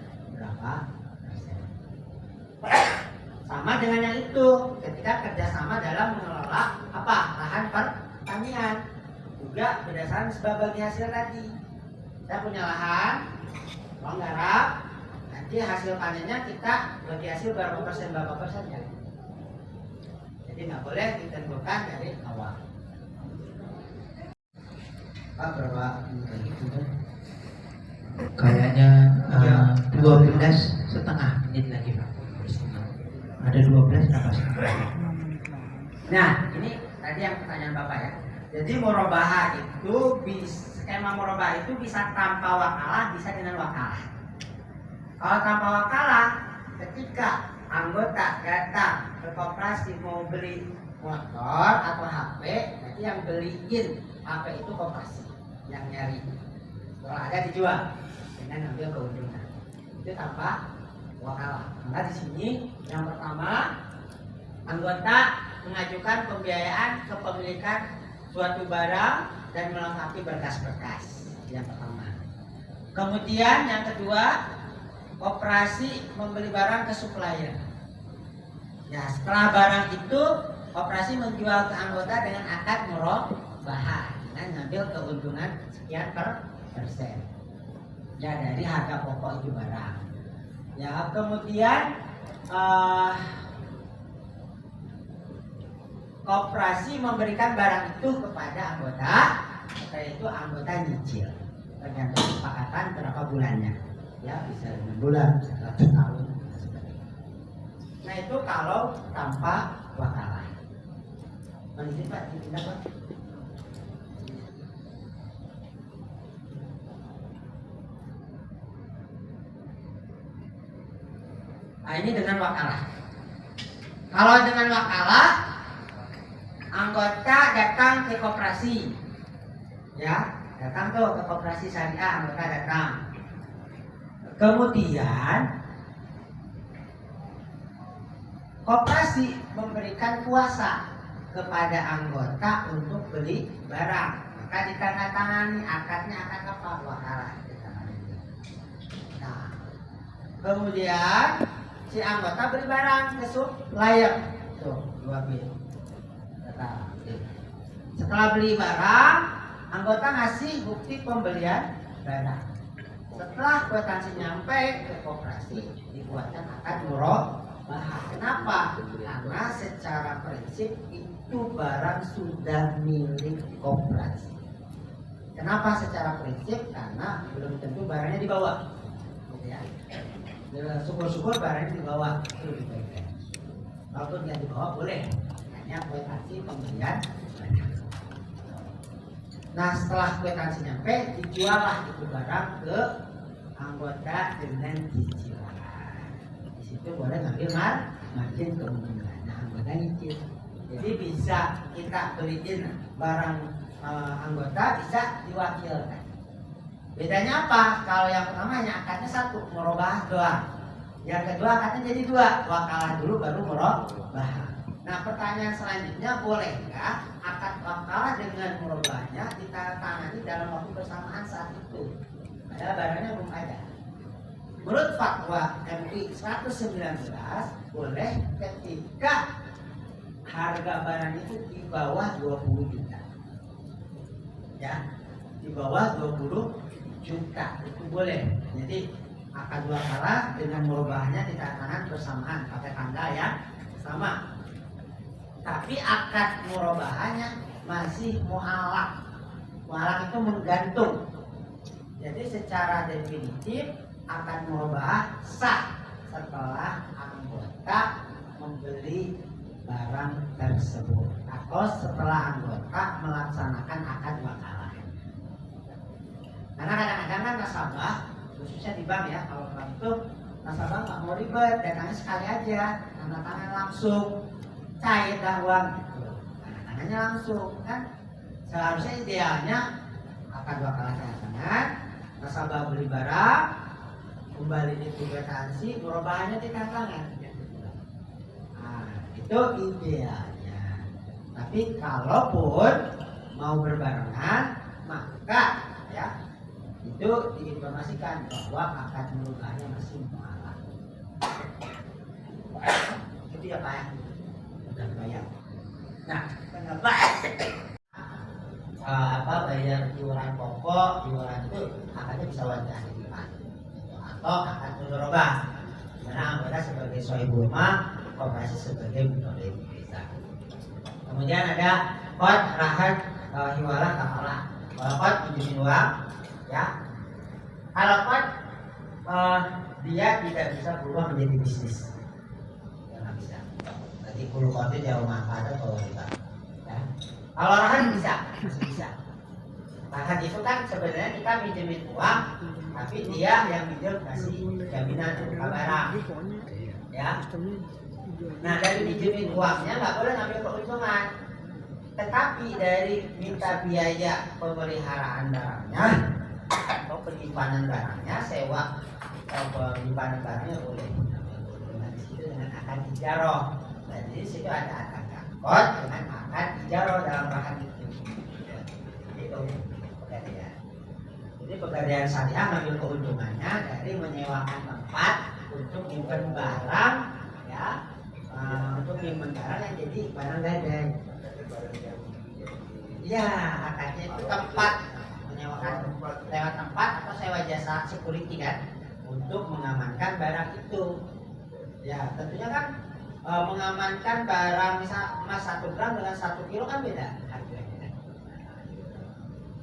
Sama dengan yang itu, ketika kerjasama dalam mengelola apa lahan pertanian juga berdasarkan sebab bagi hasil tadi. Kita punya lahan, uang garap, nanti hasil panennya kita bagi hasil berapa persen ya. Jadi nggak boleh ditentukan dari awal. Pak berapa Kayaknya 12,5 menit lagi Pak. Ada 12 apa setengah? Nah, ini tadi yang pertanyaan Bapak ya. Jadi murabahah itu skema murabahah itu bisa tanpa wakalah, bisa dengan wakalah. Kalau tanpa wakalah, ketika anggota datang ke koperasi mau beli motor atau HP, nanti yang beliin HP itu koperasi yang nyari. Kalau ada dijual dengan ambil keuntungan. Itu tanpa wakalah. Maka di sini yang pertama anggota mengajukan pembiayaan kepemilikan suatu barang dan melengkapi berkas-berkas. Yang pertama. Kemudian yang kedua, koperasi membeli barang ke supplier. Ya, setelah barang itu koperasi menjual ke anggota dengan akad murabahah dengan ngambil keuntungan sekian persen. Ya dari harga pokok itu barang. Ya kemudian koperasi memberikan barang itu kepada anggota, setelah itu anggota nyicil tergantung kesepakatan berapa bulannya. Ya bisa 6 bulan, bisa 1 tahun. Nah itu kalau tanpa wakalah. Lanjut Pak, dipindah Pak. Nah ini dengan wakalah. Kalau dengan wakalah, anggota datang ke koperasi, ya datang tuh ke koperasi syariah, anggota datang. Kemudian koperasi memberikan kuasa kepada anggota untuk beli barang, maka ditandatangani akadnya akad apa? Wakalah. Nah, kemudian si anggota beli barang ke supplier, tuh 2B. Setelah beli barang, anggota ngasih bukti pembelian barang. Setelah kwitansi nyampe ke koperasi, dibuatkan akad murabahah. Kenapa? Karena secara prinsip itu barang sudah milik koperasi. Kenapa secara prinsip? Karena belum tentu barangnya dibawa. Ya. Syukur-syukur barangnya dibawa, itu lebih baik. Walaupun yang dibawa boleh, hanya kwitansi pembelian barang. Nah setelah kwitansi nyampe, dijuallah itu barang ke anggota dengan cicilan. Di situ boleh ngambil margin keuntungan. Nah, anggota nyicil. Jadi bisa kita beliin barang anggota, bisa diwakilkan. Bedanya apa? Kalau yang pertama hanya akadnya satu, merubah doang. Yang kedua akadnya jadi dua, wakalah dulu baru merubah. Nah, pertanyaan selanjutnya, bolehkah akad wakalah dengan merubahnya ditandatangani dalam waktu bersamaan saat itu? Padahal barangnya belum ada. Menurut fatwa MUI 119 boleh ketika harga barang itu di bawah 20 juta. Ya, di bawah 20 juta itu boleh. Jadi akad wakalah dengan merubahnya ditandatangani bersamaan pakai tanggal yang sama. Tapi akad murobahannya masih mualak. Mualak itu menggantung. Jadi secara definitif akad murobah sah setelah anggota membeli barang tersebut atau setelah anggota melaksanakan akad wakalah. Karena kadang-kadang kan nasabah, khususnya di bank ya, kalau bank itu nasabah nggak mau ribet, datangnya sekali aja, tanda tangan langsung, cair dah uang, tanda tangannya langsung kan. Seharusnya idealnya akad wakalah tanda tangan, nasabah beli barang, kembali itu garansi, murobahannya di tanda tangan. Nah, itu idealnya. Tapi kalaupun mau berbarengan, maka ya itu diinformasikan bahwa akad merubahnya masih mualak. Itu ya Pak ya, udah bayar. Nah, kenapa bayar iuran pokok, iuran itu akadnya bisa wajah atau akad mudharabah, karena anggota sebagai sohibul ma, koperasi sebagai mudharib. Kemudian ada qad rahat hiwalah kafalah. Kalau qad pinjemin uang, ya. Kalau qad dia tidak bisa berubah menjadi bisnis, ya nggak bisa. Jadi kulu qadnya jauh manfaat atau riba. Ya. Kalau rahat bisa, masih bisa. Rahat itu kan sebenarnya kita pinjemin uang, tapi dia yang pinjam kasih jaminan berupa barang, ya. Nah, dari pinjemin uangnya nggak boleh ngambil keuntungan, tetapi dari minta biaya pemeliharaan barangnya atau penyimpanan barangnya, sewa penyimpanan barangnya boleh. Dengan situ dengan akad ijaroh, dan di situ ada akad akad dengan akad ijaroh dalam bahan itu. Itu pegadaian. Jadi pegadaian syariah mengambil keuntungannya dari menyewakan tempat untuk nyimpen barang, ya, untuk nyimpen barang yang jadi barang gadai. Ya, akadnya itu tempat, menyewakan lewat tempat atau sewa jasa security kan, untuk mengamankan barang itu. Ya, tentunya kan mengamankan barang misal emas 1 gram dengan 1 kilo kan beda harganya.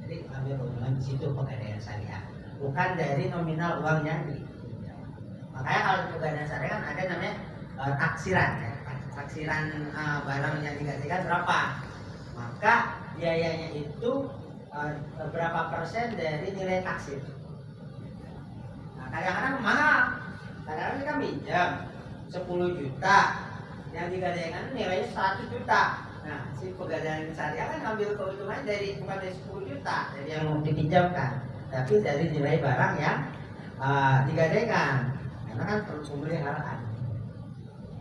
Jadi ambil keuntungan di situ pegadaian syariah, bukan dari nominal uang yang di. Makanya kalau di pegadaian syariah kan ada namanya taksiran, ya. Taksiran barang yang digantikan berapa, maka biayanya itu berapa persen dari nilai taksir. Nah, kadang-kadang mahal, kadang-kadang kita pinjam 10 juta, yang digadaikan nilainya 100 juta. Nah, si pegadaian syariah kan ngambil keuntungan dari bukan dari 10 juta dari yang mau dipinjamkan, tapi dari nilai barang yang digadaikan, karena kan perlu pemeliharaan.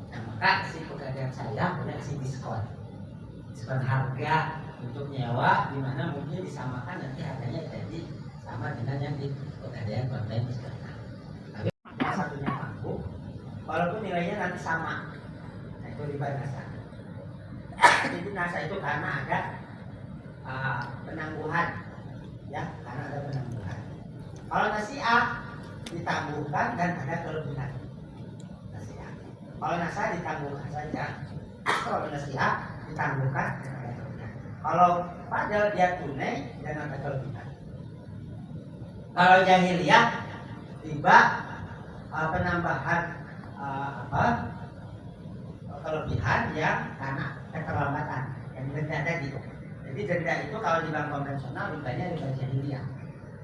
Nah, maka si pegadaian syariah punya si diskon harga untuk nyewa, di mana mungkin disamakan nanti harganya jadi sama dengan yang di pegadaian online sekarang. Tapi satunya tanggung, walaupun nilainya nanti sama. Nah, itu riba nasa. Jadi nasa itu karena ada penangguhan, ya, karena ada penangguhan. Kalau nasiah ditangguhkan dan ada kelebihan. Nasiah. Kalau nasa ditangguhkan saja. Kalau nasiah ditangguhkan dan ada kelebihan. Kalau padahal dia tunai dan ada kelebihan. Kalau jahiliyah riba penambahan kelebihan yang karena keterlambatan yang denda tadi. Jadi denda itu kalau di bank konvensional ribanya riba jahiliyah.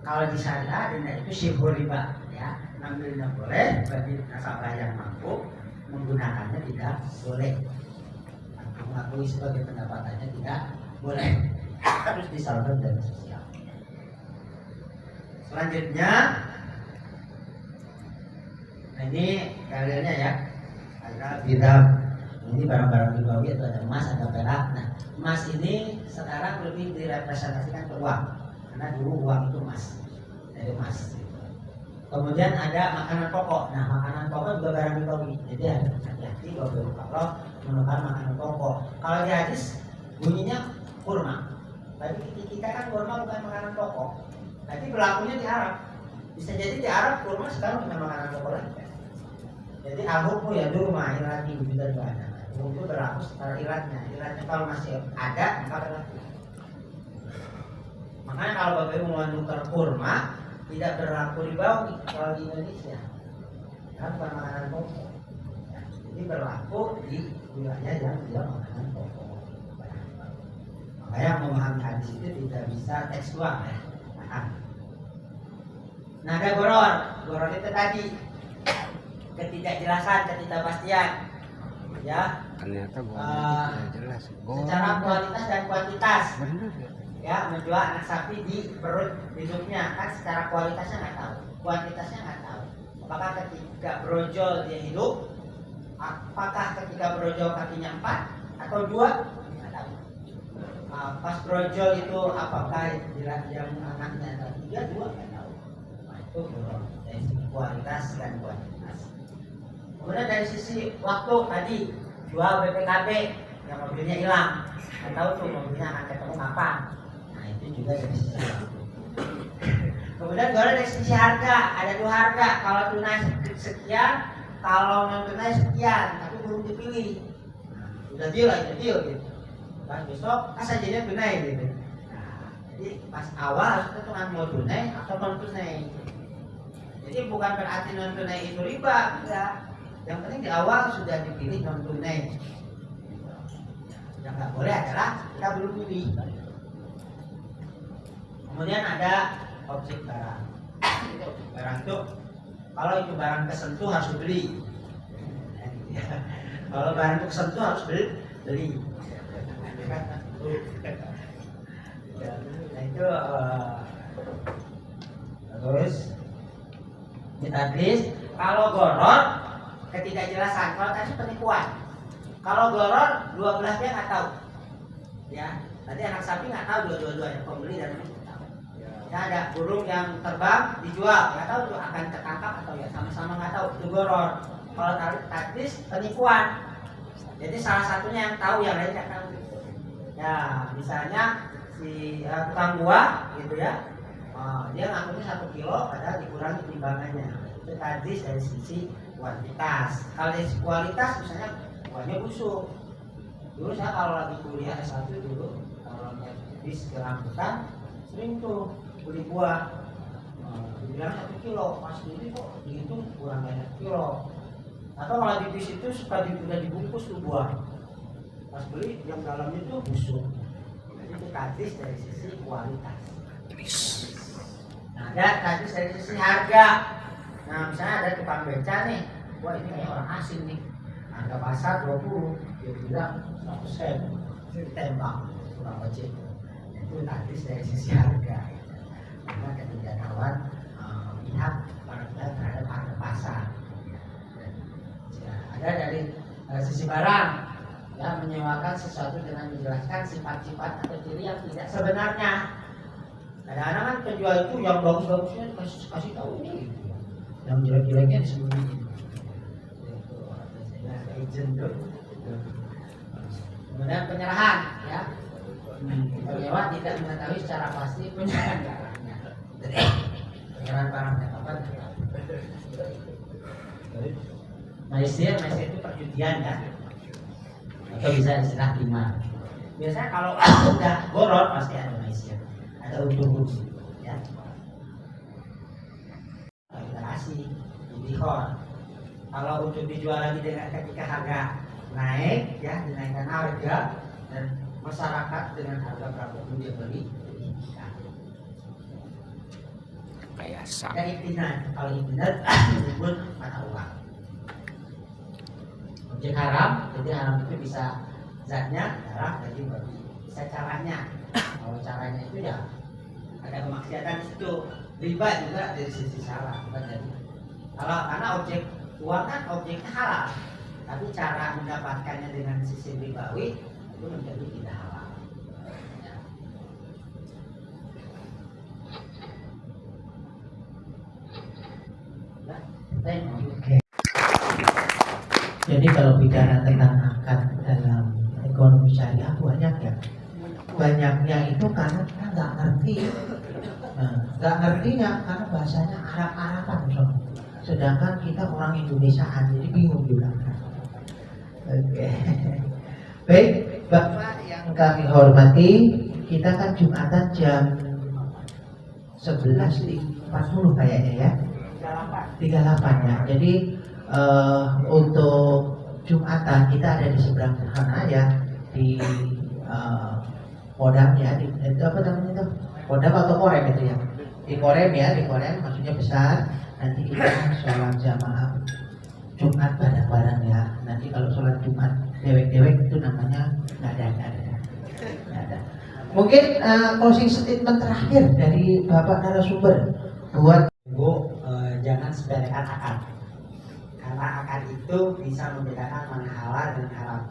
Kalau di syariah denda itu syibhur riba, ya. Ngambilnya boleh, bagi nasabah yang mampu, menggunakannya tidak boleh. Mengakui sebagai pendapatannya tidak boleh, harus disalurkan dana sosial. Selanjutnya, nah ini kaliannya ya, ada bidang. Ini barang-barang ribawi itu ada emas, ada perak. Nah, emas ini sekarang lebih direpresentasikan ke uang, karena dulu uang itu emas, dari emas. Kemudian ada makanan pokok. Nah, makanan pokok juga barang ribawi. Jadi hati-hati kalau menemukan makanan pokok. Kalau di hadis bunyinya kurma. Tapi kita kan kurma bukan makanan pokok. Nanti berlakunya di Arab. Bisa jadi di Arab kurma sekarang bukan makanan pokok lagi. Jadi ahukmu ya dulu mahirati juga ada. Itu berlaku secara ilatnya. Ilatnya kalau masih ada maka berlaku. Makanya kalau Bapak Ibu mau tukar kurma tidak berlaku ribawi kalau di Indonesia. Karena bukan makanan pokok. Jadi berlaku di wilayah yang dia makanan pokok. Makanya memahami hadis itu tidak bisa tekstual ya. Nah ada goror itu tadi ketidakjelasan, ketidakpastian, ya. Ternyata tidak jelas. Secara kualitas dan kuantitas, Bener ya. ya menjual anak sapi di perut hidupnya kan secara kualitasnya nggak tahu, kuantitasnya nggak tahu. Apakah ketika brojol dia hidup, apakah ketika brojol kakinya 4 atau 2, nggak tahu. Pas brojol itu apakah yang anaknya atau 3, 2, nggak tahu. Nah itu dari sisi kualitas dan kuantitas. Kemudian dari sisi waktu tadi jual BPKB yang mobilnya hilang, nggak tahu tuh mobilnya akan ketemu kapan. Nah itu juga dari sisi waktu. Kemudian dari sisi harga, ada 2 harga. Kalau tunai sekian, kalau non tunai sekian, tapi belum dipilih. Nah, udah deal gitu. Pas besok kas aja tunai gitu. Nah, jadi pas awal harus tentukan mau tunai atau non tunai. Jadi bukan berarti non tunai itu riba, enggak. Yang penting di awal sudah dipilih non tunai. Yang nggak boleh adalah kita belum pilih. Kemudian ada objek barang. Barang itu kalau itu barang kesentuh harus dibeli. Kalau barang itu kesentuh harus beli. Nah itu terus ditadlis. Kalau goror ketidakjelasan, kalau tadi penipuan. Kalau goror dua belah dia nggak tahu, ya. Tadi anak sapi nggak tahu dua-duanya pembeli dan pembeli tahu. Ya ada burung yang terbang dijual, nggak tahu tuh akan tertangkap atau ya sama-sama nggak tahu. Itu goror. Kalau tadlis penipuan. Jadi salah satunya yang tahu, yang lain nggak tahu. Ya misalnya si tukang buah gitu ya, dia ngakunya 1 kilo, padahal dikurangi timbangannya. Itu tadlis dari sisi kuantitas. Kalau dari sisi kualitas misalnya buahnya busuk. Dulu saya kalau lagi kuliah S1 dulu, kalau bis ke rambutan sering tuh beli buah. Dibilang 1 kilo, pas beli kok dihitung kurang dari 1 kilo. Atau kalau di bis itu suka udah dibungkus tuh buah. Pas beli yang dalamnya tuh busuk. Jadi itu tadlis dari sisi kualitas. Nah, ada tadlis dari sisi harga. Nah misalnya ada tukang beca nih, wah ini kayak orang asing nih, harga pasar 20, dia bilang 100.000, ditembak tukang ojek. Itu tadlis dari sisi harga. Karena ketidaktahuan pihak terhadap harga pasar. Ada dari sisi barang, ya menyewakan sesuatu dengan menjelaskan sifat-sifat atau ciri yang tidak sebenarnya. Kadang-kadang kan penjual itu yang bagus-bagusnya kasih tahu ini, gitu. Yang jelek-jeleknya disembunyiin. Kemudian penyerahan, ya. Penyewa tidak mengetahui secara pasti penyerahan barangnya. Penyerahan barangnya apa? Maisir itu perjudian ya, atau bisa istilah timah. Biasanya kalau udah goror pasti ada maisir, ada untung-untung, ya. Kita kasih dihor. Kalau untuk dijual lagi dengan ketika harga naik, ya dinaikkan harga dan masyarakat dengan harga berapapun dia beli. rekayasa. Dan ibtidat, kalau ibtidat menyebut mata uang. Objek haram, jadi haram itu bisa zatnya, darah, daging, babi. Bisa caranya. Kalau caranya itu ya ada kemaksiatan di situ. Riba juga dari sisi salah, bukan jadi. Kalau karena objek uang kan objeknya halal, tapi cara mendapatkannya dengan sisi ribawi itu menjadi tidak halal. Ya. Oke. Jadi kalau bicara tentang akad dalam ekonomi syariah banyak ya. Banyaknya itu karena kita nggak ngerti. Nggak ngertinya karena bahasanya Arab-Araban, bro. Sedangkan kita orang Indonesiaan, jadi bingung juga. Oke. Baik, Bapak yang kami hormati, kita kan Jumatan jam 11.40 kayaknya ya. 38 ya. Jadi untuk Jumatan kita ada di seberang sana ya, di Kodam ya, di itu apa namanya itu? Kodam atau Korem itu ya? Di Korem ya, di Korem maksudnya besar. Nanti kita sholat jamaah Jumat bareng-bareng ya. Nanti kalau sholat Jumat dewek-dewek itu namanya nggak ada. Mungkin closing statement terakhir dari Bapak narasumber buat Bu, jangan sepelekan akad. Karena akad itu bisa membedakan mana halal dan haram.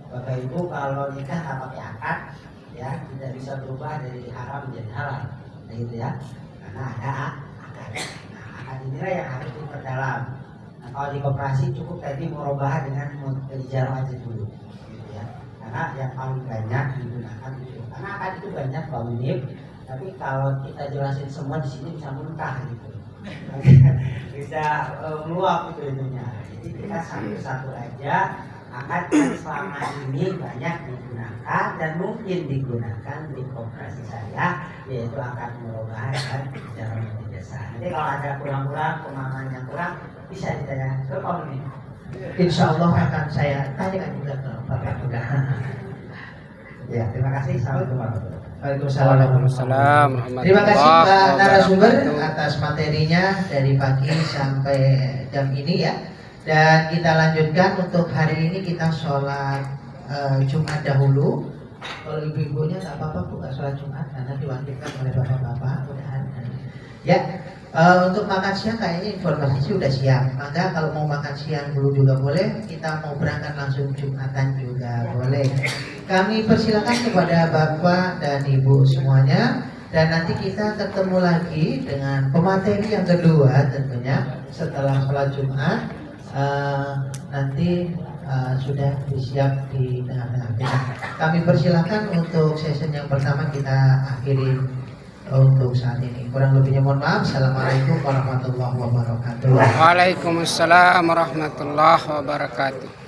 Bapak Ibu kalau nikah tak pakai akad, ya tidak bisa berubah dari haram menjadi halal, gitu ya. Karena ada akad. Nah, akad inilah yang harus diperdalam. Nah, kalau di koperasi cukup tadi merubah dengan ijarah aja dulu, gitu ya. Karena yang paling banyak digunakan itu. Karena akad itu banyak Pak Munib, tapi kalau kita jelasin semua di sini bisa muntah gitu. Bisa meluap itu itunya. Jadi kita satu-satu aja. Akad yang selama ini banyak digunakan dan mungkin digunakan di koperasi saya, yaitu akad merubah dan jalan jasa. Nanti kalau ada kurang-kurang, pemahaman yang kurang, bisa ditanya ke Om ini. Insya Allah akan saya tanyakan juga ke Bapak juga. Ya, terima kasih. Assalamualaikum warahmatullahi wabarakatuh. Waalaikumsalam. Terima kasih Pak narasumber atas materinya dari pagi sampai jam ini ya. Dan kita lanjutkan untuk hari ini kita sholat Jumat dahulu. Kalau ibu-ibunya nggak apa-apa Bu, nggak sholat Jumat karena diwajibkan oleh bapak-bapak. Ya, untuk makan siang kayaknya informasi sudah siap. Maka kalau mau makan siang dulu juga boleh. Kita mau berangkat langsung Jumatan juga boleh. Kami persilakan kepada Bapak dan Ibu semuanya. Dan nanti kita ketemu lagi dengan pemateri yang kedua tentunya setelah sholat Jumat. Nanti sudah disiap di tengah-tengah kita. Kami persilakan untuk session yang pertama kita akhiri untuk saat ini. Kurang lebihnya mohon maaf. Assalamualaikum warahmatullahi wabarakatuh. Waalaikumsalam warahmatullahi wabarakatuh.